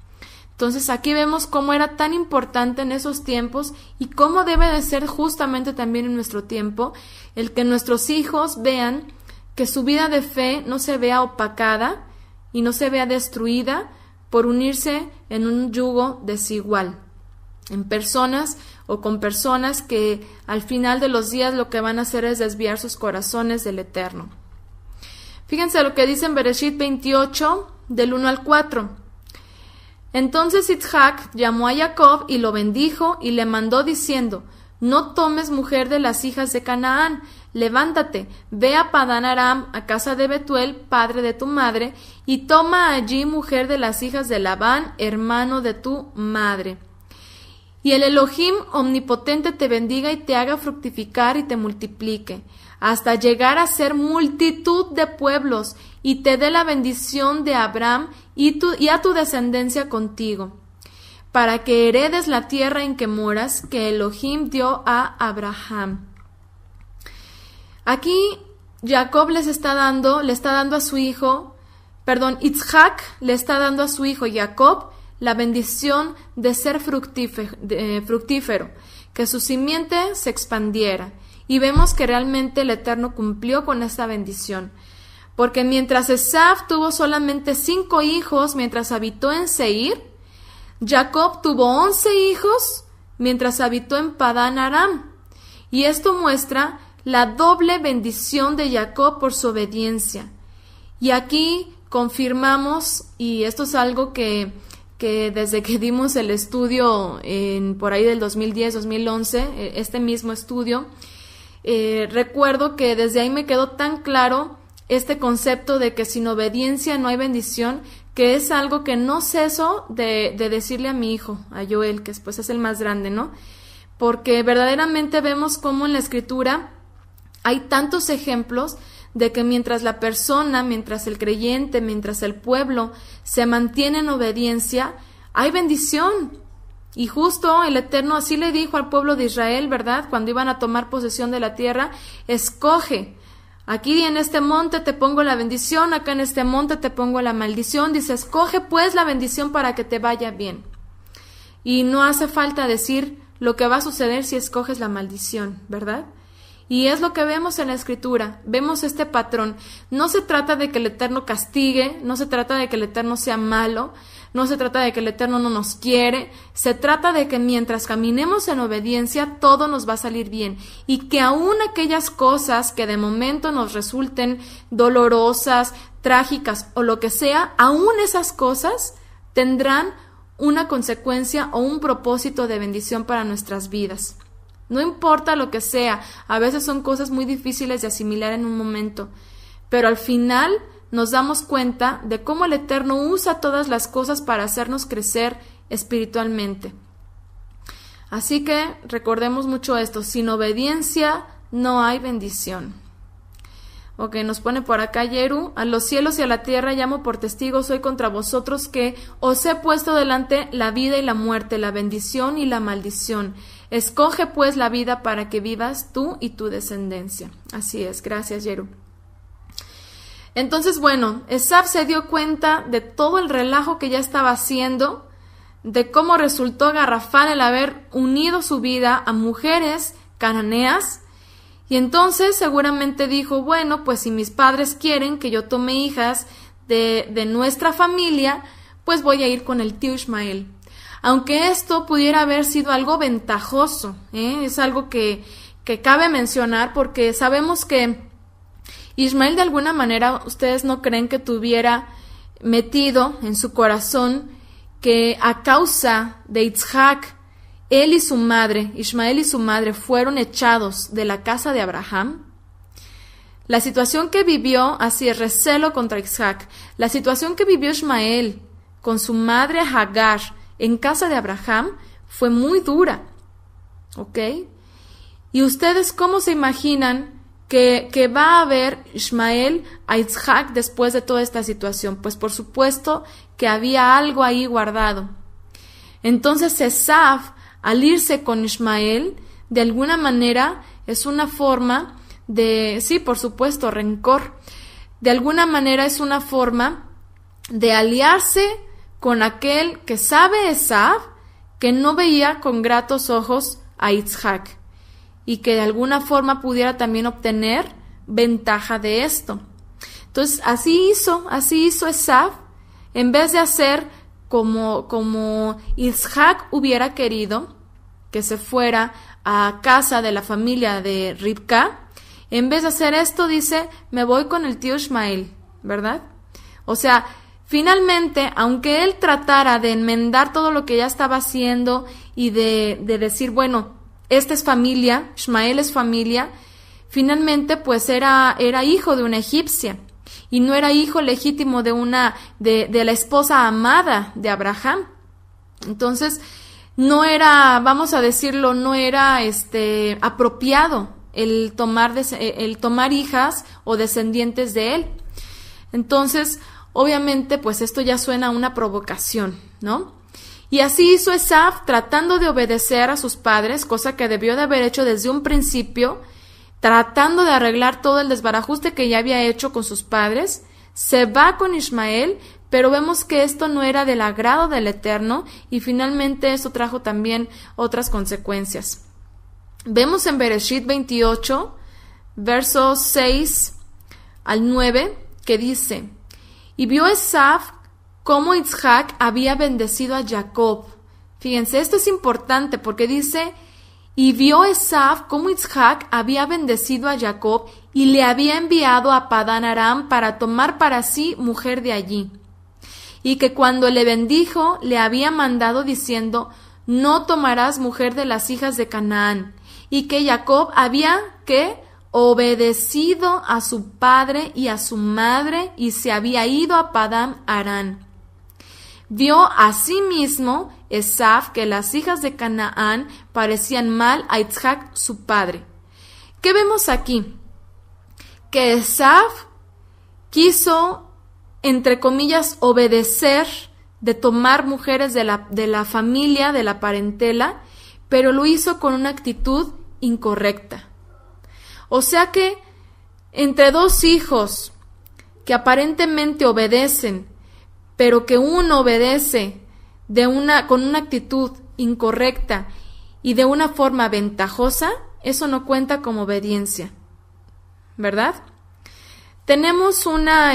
Entonces aquí vemos cómo era tan importante en esos tiempos y cómo debe de ser justamente también en nuestro tiempo el que nuestros hijos vean que su vida de fe no se vea opacada y no se vea destruida por unirse en un yugo desigual, en personas o con personas que al final de los días lo que van a hacer es desviar sus corazones del Eterno. Fíjense lo que dice en Bereshit 28, del 1 al 4. Entonces Isaac llamó a Jacob y lo bendijo y le mandó diciendo: no tomes mujer de las hijas de Canaán, levántate, ve a Padán Aram, a casa de Betuel, padre de tu madre, y toma allí mujer de las hijas de Labán, hermano de tu madre. Y el Elohim omnipotente te bendiga y te haga fructificar y te multiplique, hasta llegar a ser multitud de pueblos, y te dé la bendición de Abraham y a tu descendencia contigo, para que heredes la tierra en que moras, que Elohim dio a Abraham. Aquí Jacob le está dando a su hijo, Isaac le está dando a su hijo Jacob la bendición de ser fructífero, que su simiente se expandiera. Y vemos que realmente el Eterno cumplió con esta bendición. Porque mientras Esaf tuvo solamente 5 hijos mientras habitó en Seir, Jacob tuvo 11 hijos mientras habitó en Padán Aram. Y esto muestra la doble bendición de Jacob por su obediencia. Y aquí confirmamos, y esto es algo que desde que dimos el estudio por ahí del 2010-2011, este mismo estudio, recuerdo que desde ahí me quedó tan claro este concepto de que sin obediencia no hay bendición, que es algo que no ceso de decirle a mi hijo, a Joel, que pues es el más grande, ¿no? Porque verdaderamente vemos cómo en la Escritura hay tantos ejemplos de que mientras la persona, mientras el creyente, mientras el pueblo se mantiene en obediencia, hay bendición. Y justo el Eterno así le dijo al pueblo de Israel, ¿verdad? Cuando iban a tomar posesión de la tierra: escoge, aquí en este monte te pongo la bendición, acá en este monte te pongo la maldición. Dice: escoge pues la bendición para que te vaya bien. Y no hace falta decir lo que va a suceder si escoges la maldición, ¿verdad? Y es lo que vemos en la Escritura, vemos este patrón. No se trata de que el Eterno castigue, no se trata de que el Eterno sea malo, no se trata de que el Eterno no nos quiere, se trata de que mientras caminemos en obediencia todo nos va a salir bien, y que aún aquellas cosas que de momento nos resulten dolorosas, trágicas o lo que sea, aún esas cosas tendrán una consecuencia o un propósito de bendición para nuestras vidas. No importa lo que sea, a veces son cosas muy difíciles de asimilar en un momento, pero al final nos damos cuenta de cómo el Eterno usa todas las cosas para hacernos crecer espiritualmente. Así que recordemos mucho esto: sin obediencia no hay bendición. Ok, nos pone por acá Yeru: a los cielos y a la tierra llamo por testigos hoy contra vosotros que os he puesto delante la vida y la muerte, la bendición y la maldición. Escoge pues la vida para que vivas tú y tu descendencia. Así es, gracias Yeru. Entonces, bueno, Esav se dio cuenta de todo el relajo que ya estaba haciendo, de cómo resultó garrafal el haber unido su vida a mujeres cananeas. Y entonces seguramente dijo, bueno, pues si mis padres quieren que yo tome hijas de nuestra familia, pues voy a ir con el tío Ismael. Aunque esto pudiera haber sido algo ventajoso, es algo que cabe mencionar porque sabemos que Ismael de alguna manera, ustedes no creen que tuviera metido en su corazón que a causa de Isaac, él y su madre, Ismael y su madre, fueron echados de la casa de Abraham. La situación que vivió, así es, recelo contra Isaac, la situación que vivió Ismael con su madre Hagar en casa de Abraham fue muy dura, ¿ok? ¿Y ustedes cómo se imaginan que va a ver Ismael a Isaac después de toda esta situación? Pues por supuesto que había algo ahí guardado. Entonces Esav, al irse con Ismael, de alguna manera es una forma de, sí, por supuesto, rencor. De alguna manera es una forma de aliarse con aquel que sabe Esav que no veía con gratos ojos a Isaac y que de alguna forma pudiera también obtener ventaja de esto. Entonces así hizo Esav, en vez de hacer como Isaac hubiera querido, que se fuera a casa de la familia de Ribka. En vez de hacer esto, dice, me voy con el tío Ismael, ¿verdad? O sea, finalmente, aunque él tratara de enmendar todo lo que ya estaba haciendo y de decir, bueno, esta es familia, Ismael es familia, finalmente pues era hijo de una egipcia y no era hijo legítimo de la esposa amada de Abraham. Entonces, no era, vamos a decirlo, no era apropiado el tomar hijas o descendientes de él. Entonces, obviamente, pues esto ya suena a una provocación, ¿no? Y así hizo Esav, tratando de obedecer a sus padres, cosa que debió de haber hecho desde un principio, tratando de arreglar todo el desbarajuste que ya había hecho con sus padres. Se va con Ismael, pero vemos que esto no era del agrado del Eterno y finalmente esto trajo también otras consecuencias. Vemos en Bereshit 28, versos 6 al 9, que dice, y vio Esav cómo Isaac había bendecido a Jacob. Fíjense, esto es importante porque dice, y vio Esav cómo Isaac había bendecido a Jacob y le había enviado a Padán Aram para tomar para sí mujer de allí. Y que cuando le bendijo, le había mandado diciendo, no tomarás mujer de las hijas de Canaán. Y que Jacob había, ¿qué? Obedecido a su padre y a su madre y se había ido a Padán Aram. Vio asimismo Esav que las hijas de Canaán parecían mal a Isaac su padre. ¿Qué vemos aquí? Que Esav quiso, entre comillas, obedecer de tomar mujeres de la familia, de la parentela, pero lo hizo con una actitud incorrecta. O sea que entre dos hijos que aparentemente obedecen, pero que uno obedece con una actitud incorrecta y de una forma ventajosa, eso no cuenta como obediencia, ¿verdad? Tenemos una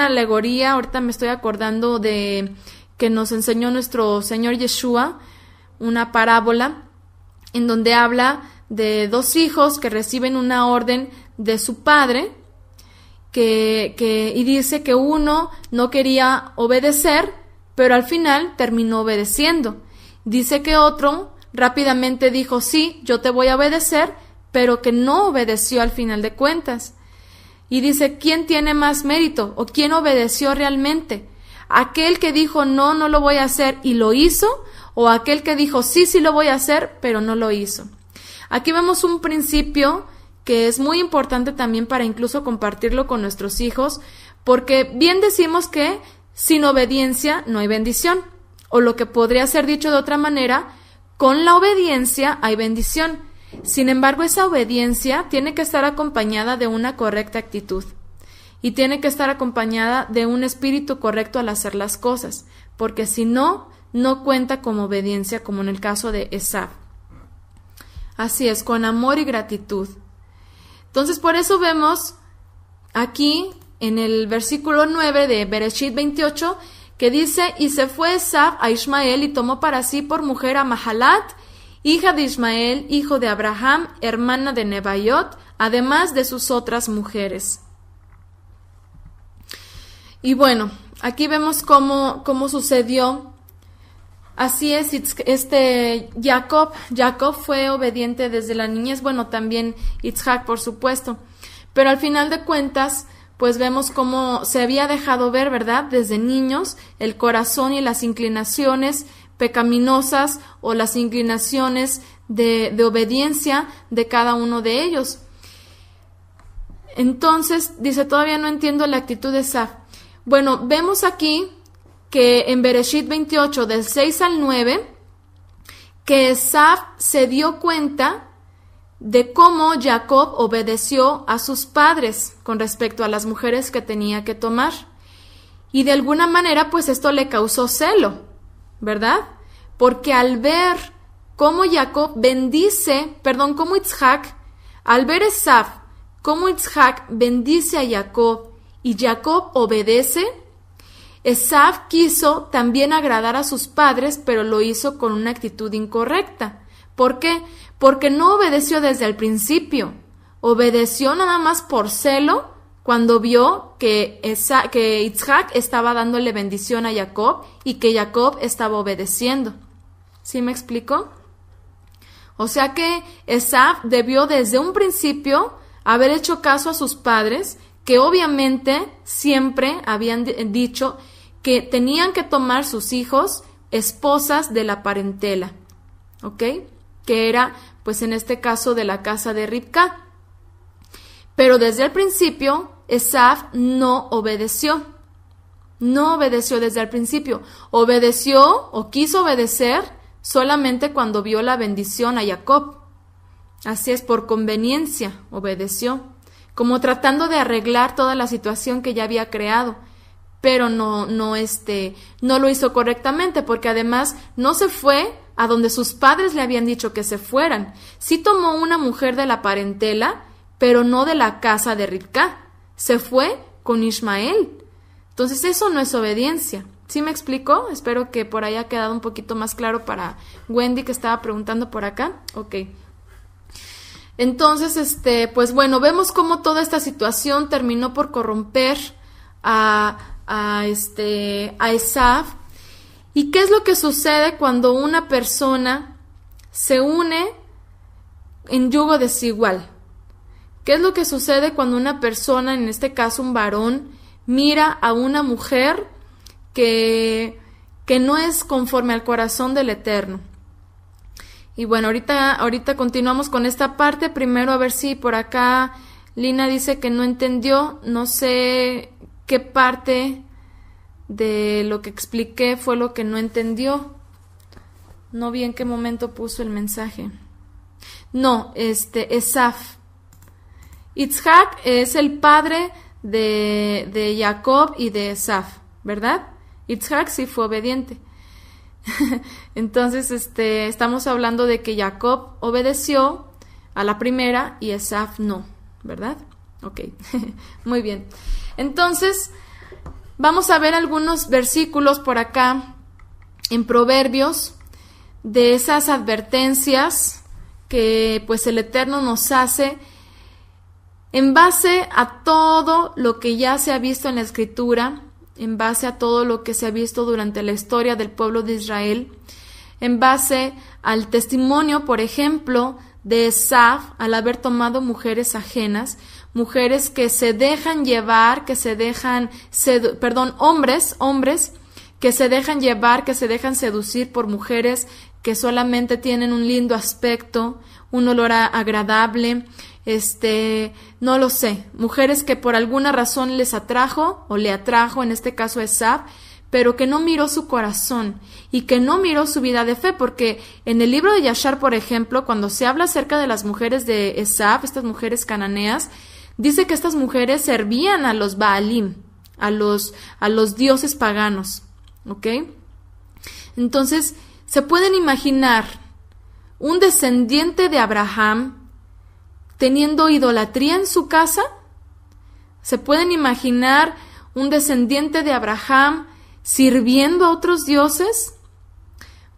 alegoría, ahorita me estoy acordando de que nos enseñó nuestro Señor Yeshua, una parábola en donde habla de dos hijos que reciben una orden de su padre y dice que uno no quería obedecer, pero al final terminó obedeciendo. Dice que otro rápidamente dijo, sí, yo te voy a obedecer, pero que no obedeció al final de cuentas. Y dice, ¿quién tiene más mérito? ¿O quién obedeció realmente? ¿Aquel que dijo, no, no lo voy a hacer y lo hizo? ¿O aquel que dijo, sí, sí lo voy a hacer, pero no lo hizo? Aquí vemos un principio que es muy importante también para incluso compartirlo con nuestros hijos, porque bien decimos que sin obediencia no hay bendición, o lo que podría ser dicho de otra manera, con la obediencia hay bendición. Sin embargo, esa obediencia tiene que estar acompañada de una correcta actitud y tiene que estar acompañada de un espíritu correcto al hacer las cosas, porque si no, no cuenta como obediencia, como en el caso de Esav. Así es, con amor y gratitud. Entonces, por eso vemos aquí en el versículo 9 de Bereshit 28, que dice, y se fue Esav a Ismael y tomó para sí por mujer a Mahalat, hija de Ismael, hijo de Abraham, hermana de Nebaiot, además de sus otras mujeres. Y bueno, aquí vemos cómo sucedió. Así es, Jacob fue obediente desde la niñez, bueno, también Itzhak, por supuesto, pero al final de cuentas, pues vemos cómo se había dejado ver, ¿verdad?, desde niños, el corazón y las inclinaciones pecaminosas o las inclinaciones de obediencia de cada uno de ellos. Entonces, dice, todavía no entiendo la actitud de Esav. Bueno, vemos aquí que en Bereshit 28, del 6 al 9, que Esav se dio cuenta de cómo Jacob obedeció a sus padres con respecto a las mujeres que tenía que tomar. Y de alguna manera, pues esto le causó celo, ¿verdad? Porque al ver cómo cómo Itzhak, al ver Esav, cómo Itzhak bendice a Jacob y Jacob obedece, Esav quiso también agradar a sus padres, pero lo hizo con una actitud incorrecta. ¿Por qué? Porque no obedeció desde el principio. Obedeció nada más por celo cuando vio que Itzhak estaba dándole bendición a Jacob y que Jacob estaba obedeciendo. ¿Sí me explico? O sea que Esav debió desde un principio haber hecho caso a sus padres, que obviamente siempre habían dicho que tenían que tomar sus hijos esposas de la parentela, ¿ok? Que era, pues en este caso, de la casa de Ribca. Pero desde el principio, Esav no obedeció. No obedeció desde el principio. Obedeció o quiso obedecer solamente cuando vio la bendición a Jacob. Así es, por conveniencia obedeció, como tratando de arreglar toda la situación que ya había creado. Pero no lo hizo correctamente, porque además no se fue a donde sus padres le habían dicho que se fueran. Sí tomó una mujer de la parentela, pero no de la casa de Ribca. Se fue con Ismael. Entonces eso no es obediencia. ¿Sí me explico? Espero que por ahí haya quedado un poquito más claro para Wendy, que estaba preguntando por acá. Ok. Entonces, pues bueno, vemos cómo toda esta situación terminó por corromper a Esav. ¿Y qué es lo que sucede cuando una persona se une en yugo desigual? ¿Qué es lo que sucede cuando una persona, en este caso un varón, mira a una mujer que no es conforme al corazón del Eterno? Y bueno, ahorita continuamos con esta parte. Primero a ver si por acá Lina dice que no entendió. No sé qué parte de lo que expliqué fue lo que no entendió. No vi en qué momento puso el mensaje. No, Esav. Itzhak es el padre de Jacob y de Esav, ¿verdad? Itzhak sí fue obediente. Entonces, estamos hablando de que Jacob obedeció a la primera y Esav no, ¿verdad? Ok, muy bien. Entonces, vamos a ver algunos versículos por acá en Proverbios de esas advertencias que pues el Eterno nos hace en base a todo lo que ya se ha visto en la Escritura, en base a todo lo que se ha visto durante la historia del pueblo de Israel, en base al testimonio, por ejemplo, de Esav al haber tomado mujeres ajenas, mujeres que se dejan llevar, hombres que se dejan llevar, que se dejan seducir por mujeres que solamente tienen un lindo aspecto, un olor agradable, no lo sé, mujeres que por alguna razón les atrajo o le atrajo, en este caso Esab, pero que no miró su corazón y que no miró su vida de fe, porque en el libro de Yashar, por ejemplo, cuando se habla acerca de las mujeres de Esab, estas mujeres cananeas, dice que estas mujeres servían a los Baalim, a los dioses paganos, ¿ok? Entonces, ¿se pueden imaginar un descendiente de Abraham teniendo idolatría en su casa? ¿Se pueden imaginar un descendiente de Abraham sirviendo a otros dioses?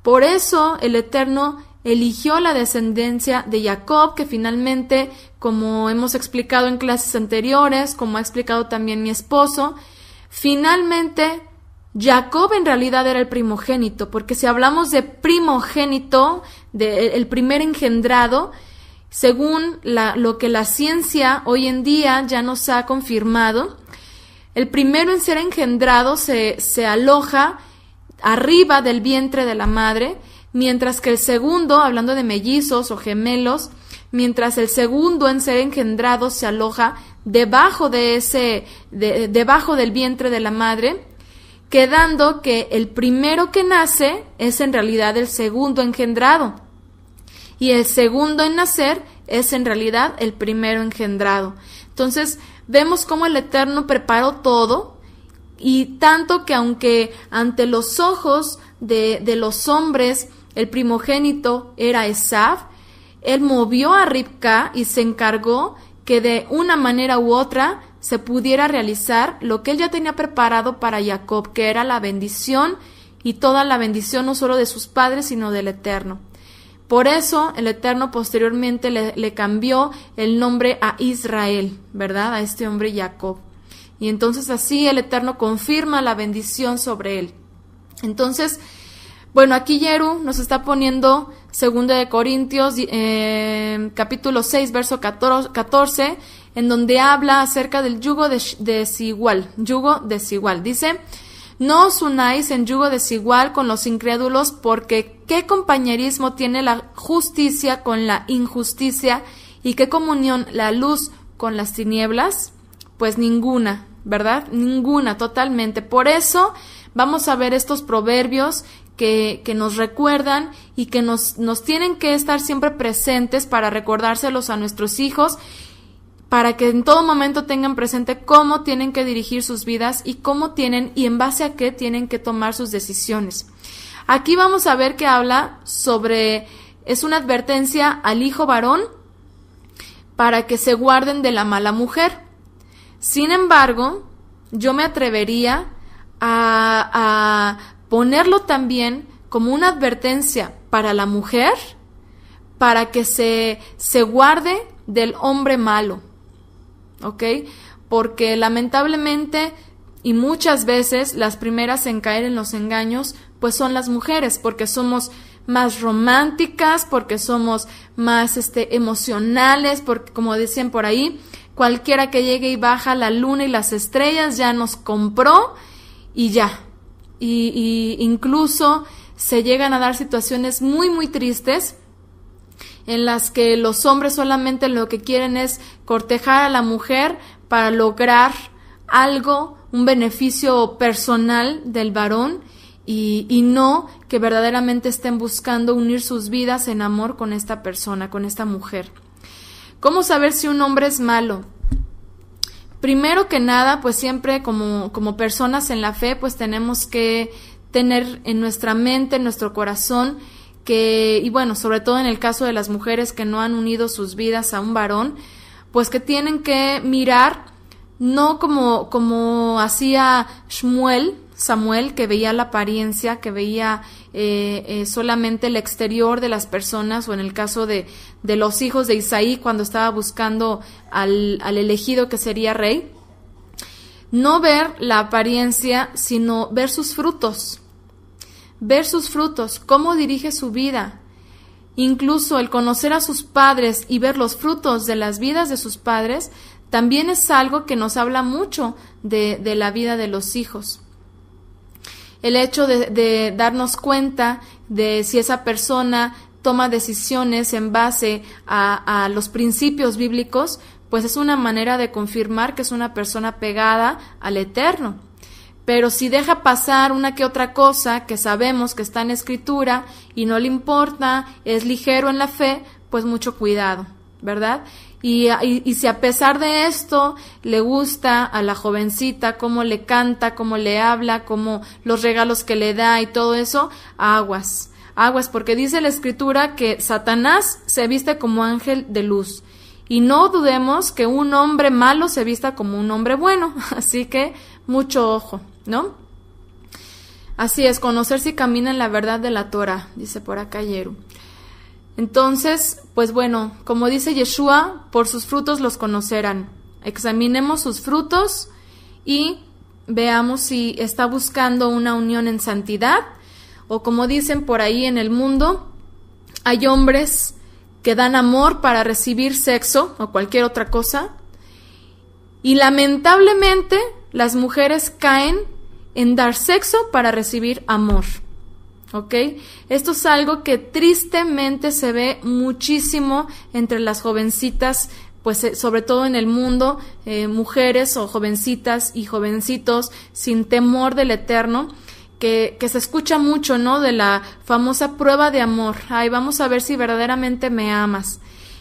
Por eso el Eterno eligió la descendencia de Jacob, que finalmente, como hemos explicado en clases anteriores, como ha explicado también mi esposo, finalmente Jacob en realidad era el primogénito, porque si hablamos de primogénito, el primer engendrado, según lo que la ciencia hoy en día ya nos ha confirmado, el primero en ser engendrado se aloja arriba del vientre de la madre, mientras que el segundo, hablando de mellizos o gemelos, mientras el segundo en ser engendrado se aloja debajo debajo del vientre de la madre, quedando que el primero que nace es en realidad el segundo engendrado, y el segundo en nacer es en realidad el primero engendrado. Entonces, vemos cómo el Eterno preparó todo, y tanto que aunque ante los ojos de los hombres el primogénito era Esab, él movió a Ribca y se encargó que de una manera u otra se pudiera realizar lo que él ya tenía preparado para Jacob, que era la bendición, y toda la bendición no solo de sus padres, sino del Eterno. Por eso el Eterno posteriormente le cambió el nombre a Israel, ¿verdad? A este hombre Jacob. Y entonces así el Eterno confirma la bendición sobre él. Entonces, bueno, aquí Yeru nos está poniendo 2 de Corintios, capítulo 6, verso 14, en donde habla acerca del yugo desigual. Dice: no os unáis en yugo desigual con los incrédulos, porque ¿qué compañerismo tiene la justicia con la injusticia? ¿Y qué comunión la luz con las tinieblas? Pues ninguna, ¿verdad? Ninguna, totalmente. Por eso vamos a ver estos proverbios que nos recuerdan y que nos tienen que estar siempre presentes para recordárselos a nuestros hijos, para que en todo momento tengan presente cómo tienen que dirigir sus vidas y cómo tienen y en base a qué tienen que tomar sus decisiones. Aquí vamos a ver que habla sobre, es una advertencia al hijo varón para que se guarden de la mala mujer. Sin embargo, yo me atrevería a ponerlo también como una advertencia para la mujer, para que se guarde del hombre malo, ¿ok? Porque lamentablemente y muchas veces las primeras en caer en los engaños pues son las mujeres, porque somos más románticas, porque somos más emocionales, porque como decían por ahí, cualquiera que llegue y baja la luna y las estrellas ya nos compró y ya. Y incluso se llegan a dar situaciones muy muy tristes en las que los hombres solamente lo que quieren es cortejar a la mujer para lograr algo, un beneficio personal del varón, y no que verdaderamente estén buscando unir sus vidas en amor con esta persona, con esta mujer. ¿Cómo saber si un hombre es malo? Primero que nada, pues siempre como personas en la fe, pues tenemos que tener en nuestra mente, en nuestro corazón, y bueno, sobre todo en el caso de las mujeres que no han unido sus vidas a un varón, pues que tienen que mirar, no como hacía Samuel, que veía la apariencia, que veía solamente el exterior de las personas, o en el caso de los hijos de Isaí cuando estaba buscando al elegido que sería rey. No ver la apariencia, sino ver sus frutos. Ver sus frutos, cómo dirige su vida. Incluso el conocer a sus padres y ver los frutos de las vidas de sus padres también es algo que nos habla mucho de la vida de los hijos. el hecho de darnos cuenta de si esa persona toma decisiones en base a los principios bíblicos, pues es una manera de confirmar que es una persona pegada al Eterno. Pero si deja pasar una que otra cosa que sabemos que está en Escritura y no le importa, es ligero en la fe, pues mucho cuidado, ¿verdad? Y si a pesar de esto le gusta a la jovencita cómo le canta, cómo le habla, cómo los regalos que le da y todo eso, aguas, porque dice la Escritura que Satanás se viste como ángel de luz. Y no dudemos que un hombre malo se vista como un hombre bueno, así que mucho ojo, ¿no? Así es, conocer si camina en la verdad de la Torah, dice por acá Yeru. Entonces, pues bueno, como dice Yeshua, por sus frutos los conocerán. Examinemos sus frutos y veamos si está buscando una unión en santidad, o como dicen por ahí en el mundo, hay hombres que dan amor para recibir sexo o cualquier otra cosa, y lamentablemente las mujeres caen en dar sexo para recibir amor, ¿ok? Esto es algo que tristemente se ve muchísimo entre las jovencitas, pues sobre todo en el mundo, mujeres o jovencitas y jovencitos sin temor del Eterno, que se escucha mucho, ¿no? De la famosa prueba de amor. Ay, vamos a ver si verdaderamente me amas.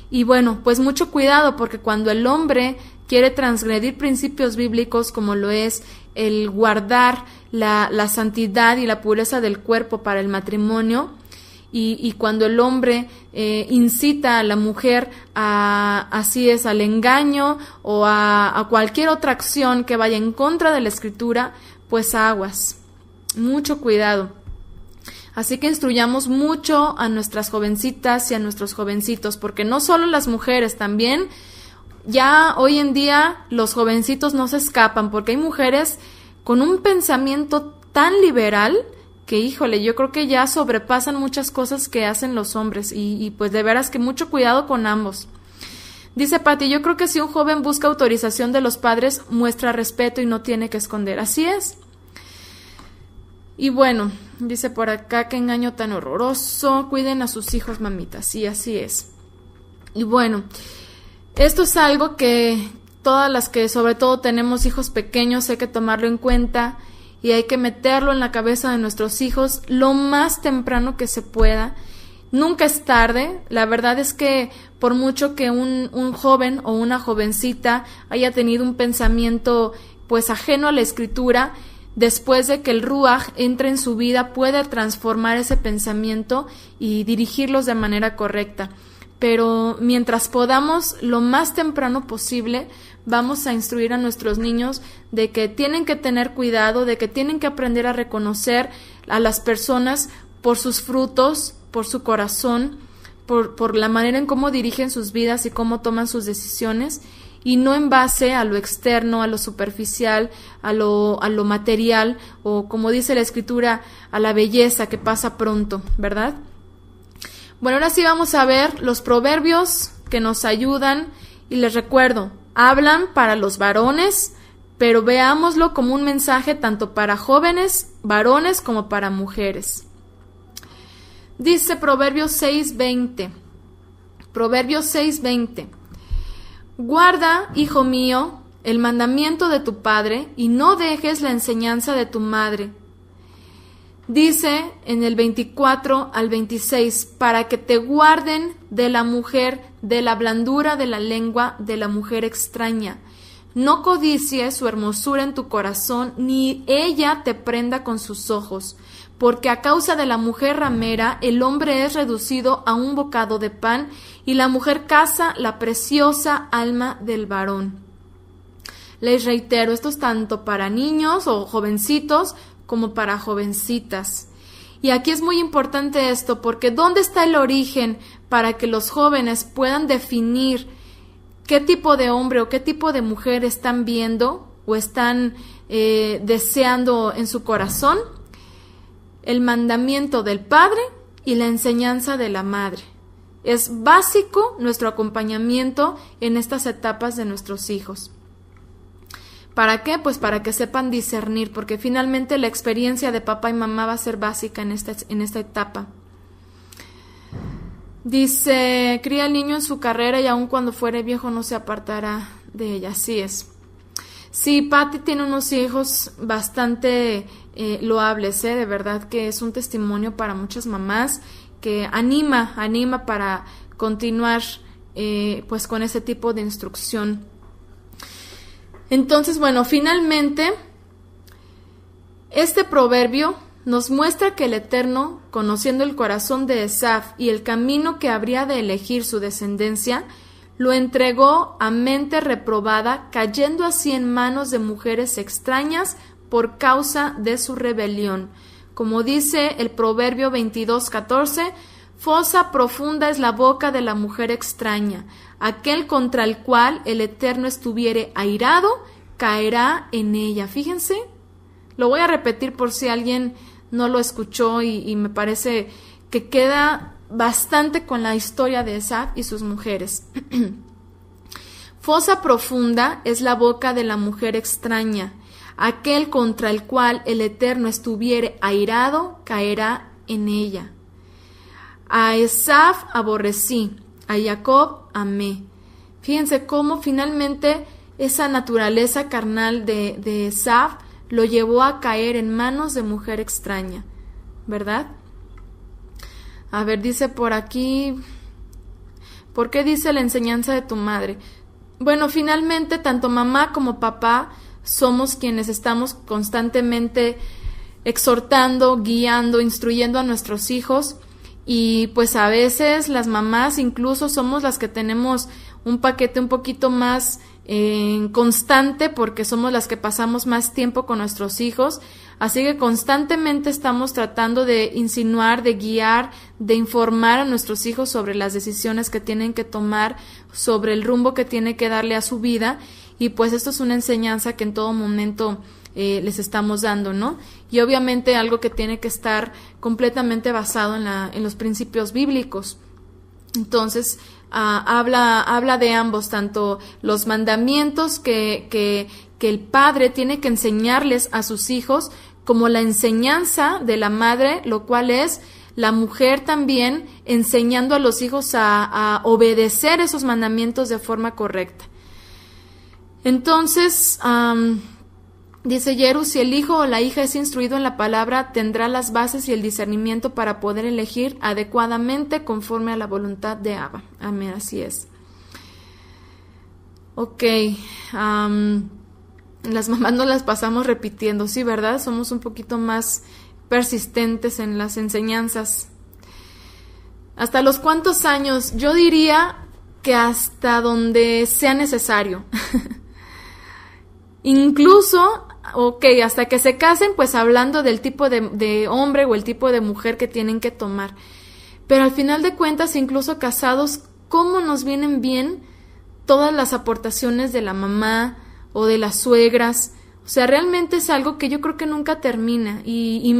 Y bueno, pues mucho cuidado, porque cuando el hombre quiere transgredir principios bíblicos, como lo es el guardar la santidad y la pureza del cuerpo para el matrimonio, y cuando el hombre incita a la mujer al engaño o a cualquier otra acción que vaya en contra de la Escritura, pues aguas. Mucho cuidado. Así que instruyamos mucho a nuestras jovencitas y a nuestros jovencitos, porque no solo las mujeres, también ya hoy en día los jovencitos no se escapan, porque hay mujeres con un pensamiento tan liberal que, híjole, yo creo que ya sobrepasan muchas cosas que hacen los hombres, y pues de veras que mucho cuidado con ambos. Dice Pati, yo creo que si un joven busca autorización de los padres, muestra respeto y no tiene que esconder. Así es. Y bueno, dice por acá, qué engaño tan horroroso, cuiden a sus hijos, mamitas. Sí, así es. Y bueno, esto es algo que todas las que sobre todo tenemos hijos pequeños hay que tomarlo en cuenta, y hay que meterlo en la cabeza de nuestros hijos lo más temprano que se pueda. Nunca es tarde. La verdad es que por mucho que un joven o una jovencita haya tenido un pensamiento pues ajeno a la Escritura, después de que el Ruach entre en su vida, puede transformar ese pensamiento y dirigirlos de manera correcta. Pero mientras podamos, lo más temprano posible, vamos a instruir a nuestros niños de que tienen que tener cuidado, de que tienen que aprender a reconocer a las personas por sus frutos, por su corazón, por la manera en cómo dirigen sus vidas y cómo toman sus decisiones, y no en base a lo externo, a lo superficial, a lo material, o como dice la Escritura, a la belleza que pasa pronto, ¿verdad? Bueno, ahora sí vamos a ver los proverbios que nos ayudan, y les recuerdo, hablan para los varones, pero veámoslo como un mensaje tanto para jóvenes, varones, como para mujeres. Dice Proverbios 6:20. Proverbios 6:20. Guarda, hijo mío, el mandamiento de tu padre, y no dejes la enseñanza de tu madre. Dice en el 24 al 26, para que te guarden de la mujer, de la blandura de la lengua de la mujer extraña. No codicies su hermosura en tu corazón, ni ella te prenda con sus ojos, porque a causa de la mujer ramera el hombre es reducido a un bocado de pan, y la mujer caza la preciosa alma del varón. Les reitero, esto es tanto para niños o jovencitos como para jovencitas. Y aquí es muy importante esto, porque ¿dónde está el origen para que los jóvenes puedan definir qué tipo de hombre o qué tipo de mujer están viendo o están deseando en su corazón? El mandamiento del padre y la enseñanza de la madre. Es básico nuestro acompañamiento en estas etapas de nuestros hijos. ¿Para qué? Pues para que sepan discernir, porque finalmente la experiencia de papá y mamá va a ser básica en esta etapa. Dice, cría al niño en su carrera y aun cuando fuere viejo no se apartará de ella. Así es. Sí, Patty tiene unos hijos bastante loables, de verdad que es un testimonio para muchas mamás que anima para continuar pues con ese tipo de instrucción. Entonces, bueno, finalmente este proverbio nos muestra que el Eterno, conociendo el corazón de Esaf y el camino que habría de elegir su descendencia, lo entregó a mente reprobada, cayendo así en manos de mujeres extrañas por causa de su rebelión. Como dice el Proverbio 22:14, fosa profunda es la boca de la mujer extraña. Aquel contra el cual el Eterno estuviere airado, caerá en ella. Fíjense, lo voy a repetir por si alguien no lo escuchó y me parece que queda bastante con la historia de Esaf y sus mujeres. Fosa profunda es la boca de la mujer extraña. Aquel contra el cual el Eterno estuviere airado, caerá en ella. A Esaf aborrecí, a Jacob amé. Fíjense cómo finalmente esa naturaleza carnal de Esaf lo llevó a caer en manos de mujer extraña, ¿verdad? A ver, dice por aquí, ¿por qué dice la enseñanza de tu madre? Bueno, finalmente tanto mamá como papá somos quienes estamos constantemente exhortando, guiando, instruyendo a nuestros hijos, y pues a veces las mamás incluso somos las que tenemos un paquete un poquito más constante, porque somos las que pasamos más tiempo con nuestros hijos, así que constantemente estamos tratando de insinuar, de guiar, de informar a nuestros hijos sobre las decisiones que tienen que tomar, sobre el rumbo que tiene que darle a su vida, y pues esto es una enseñanza que en todo momento les estamos dando, ¿no? Y obviamente algo que tiene que estar completamente basado en los principios bíblicos. Entonces, habla de ambos, tanto los mandamientos que el padre tiene que enseñarles a sus hijos, como la enseñanza de la madre, lo cual es la mujer también enseñando a los hijos a obedecer esos mandamientos de forma correcta. Entonces, dice Yeru, si el hijo o la hija es instruido en la palabra, tendrá las bases y el discernimiento para poder elegir adecuadamente conforme a la voluntad de Abba. Amén, así es. Ok, las mamás nos las pasamos repitiendo, sí, ¿verdad? Somos un poquito más persistentes en las enseñanzas. ¿Hasta los cuántos años? Yo diría que hasta donde sea necesario. Incluso, hasta que se casen, pues hablando del tipo de hombre o el tipo de mujer que tienen que tomar. Pero al final de cuentas, incluso casados, ¿cómo nos vienen bien todas las aportaciones de la mamá o de las suegras? O sea, realmente es algo que yo creo que nunca termina. Y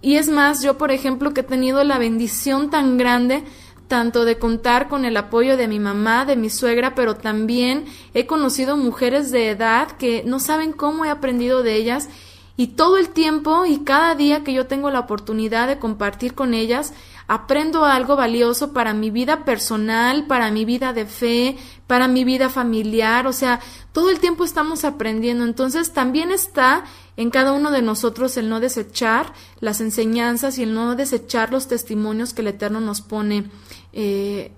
es más, yo por ejemplo que he tenido la bendición tan grande tanto de contar con el apoyo de mi mamá, de mi suegra, pero también he conocido mujeres de edad que no saben cómo he aprendido de ellas, y todo el tiempo y cada día que yo tengo la oportunidad de compartir con ellas, aprendo algo valioso para mi vida personal, para mi vida de fe, para mi vida familiar. O sea, todo el tiempo estamos aprendiendo. Entonces también está en cada uno de nosotros el no desechar las enseñanzas y el no desechar los testimonios que el Eterno nos pone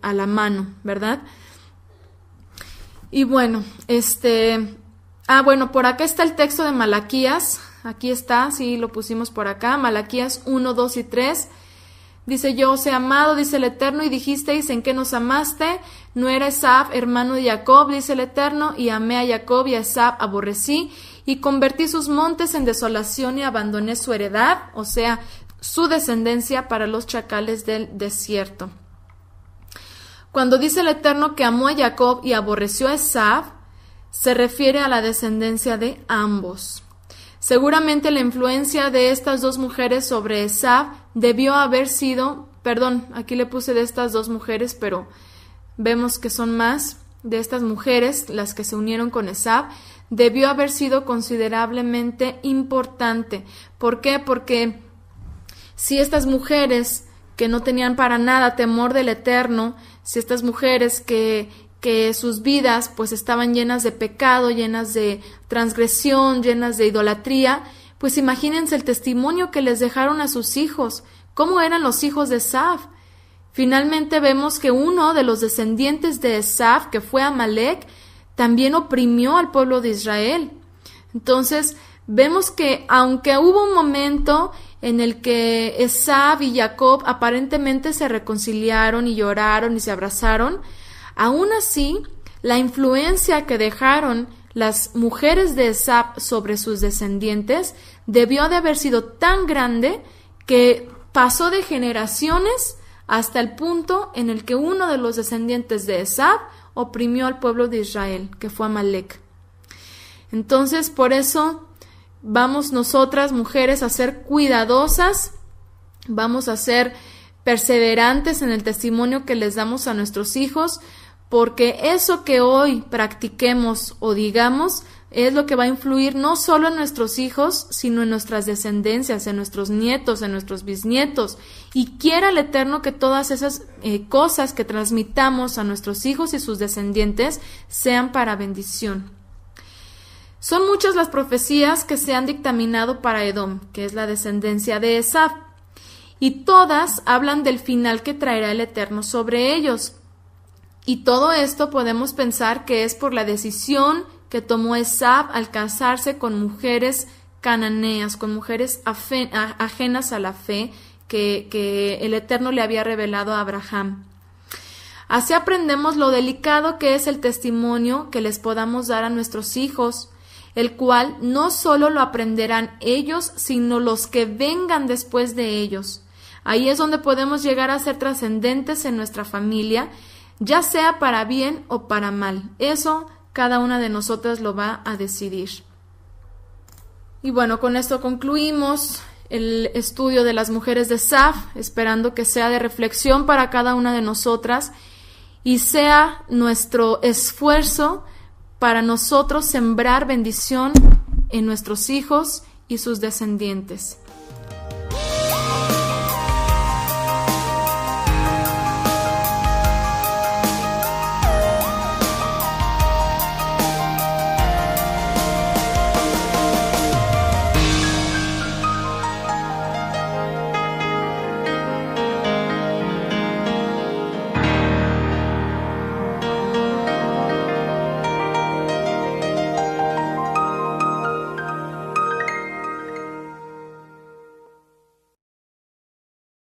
a la mano, ¿verdad? Y bueno, por acá está el texto de Malaquías. Aquí está, sí, lo pusimos por acá. Malaquías 1, 2 y 3. Dice, yo os he amado, dice el Eterno, y dijisteis, ¿en qué nos amaste? No era Esaf, hermano de Jacob, dice el Eterno, y amé a Jacob y a Esaf aborrecí, y convertí sus montes en desolación y abandoné su heredad, o sea, su descendencia para los chacales del desierto. Cuando dice el Eterno que amó a Jacob y aborreció a Esaf, se refiere a la descendencia de ambos. Seguramente la influencia de estas dos mujeres sobre Esaf debió haber sido, aquí le puse de estas dos mujeres, pero vemos que son más de estas mujeres las que se unieron con Esaf. debió haber sido considerablemente importante. ¿Por qué? Porque si estas mujeres que no tenían para nada temor del Eterno, si estas mujeres que sus vidas pues estaban llenas de pecado, llenas de transgresión, llenas de idolatría, pues imagínense el testimonio que les dejaron a sus hijos. ¿Cómo eran los hijos de Esaf? Finalmente vemos que uno de los descendientes de Esaf, que fue Amalek, también oprimió al pueblo de Israel. Entonces vemos que aunque hubo un momento en el que Esaf y Jacob aparentemente se reconciliaron y lloraron y se abrazaron, aún así la influencia que dejaron las mujeres de Esaf sobre sus descendientes debió de haber sido tan grande que pasó de generaciones hasta el punto en el que uno de los descendientes de Esaf oprimió al pueblo de Israel, que fue Amalek. Entonces, por eso vamos nosotras, mujeres, a ser cuidadosas, vamos a ser perseverantes en el testimonio que les damos a nuestros hijos, porque eso que hoy practiquemos o digamos es lo que va a influir no solo en nuestros hijos, sino en nuestras descendencias, en nuestros nietos, en nuestros bisnietos. Y quiera el Eterno que todas esas cosas que transmitamos a nuestros hijos y sus descendientes sean para bendición. Son muchas las profecías que se han dictaminado para Edom, que es la descendencia de Esaf, y todas hablan del final que traerá el Eterno sobre ellos. Y todo esto podemos pensar que es por la decisión que tomó Esaf al casarse con mujeres cananeas, con mujeres ajenas a la fe que el Eterno le había revelado a Abraham. Así aprendemos lo delicado que es el testimonio que les podamos dar a nuestros hijos, el cual no solo lo aprenderán ellos, sino los que vengan después de ellos. Ahí es donde podemos llegar a ser trascendentes en nuestra familia, ya sea para bien o para mal. Eso cada una de nosotras lo va a decidir. Y bueno, con esto concluimos el estudio de las mujeres de Esaf, esperando que sea de reflexión para cada una de nosotras y sea nuestro esfuerzo para nosotros sembrar bendición en nuestros hijos y sus descendientes.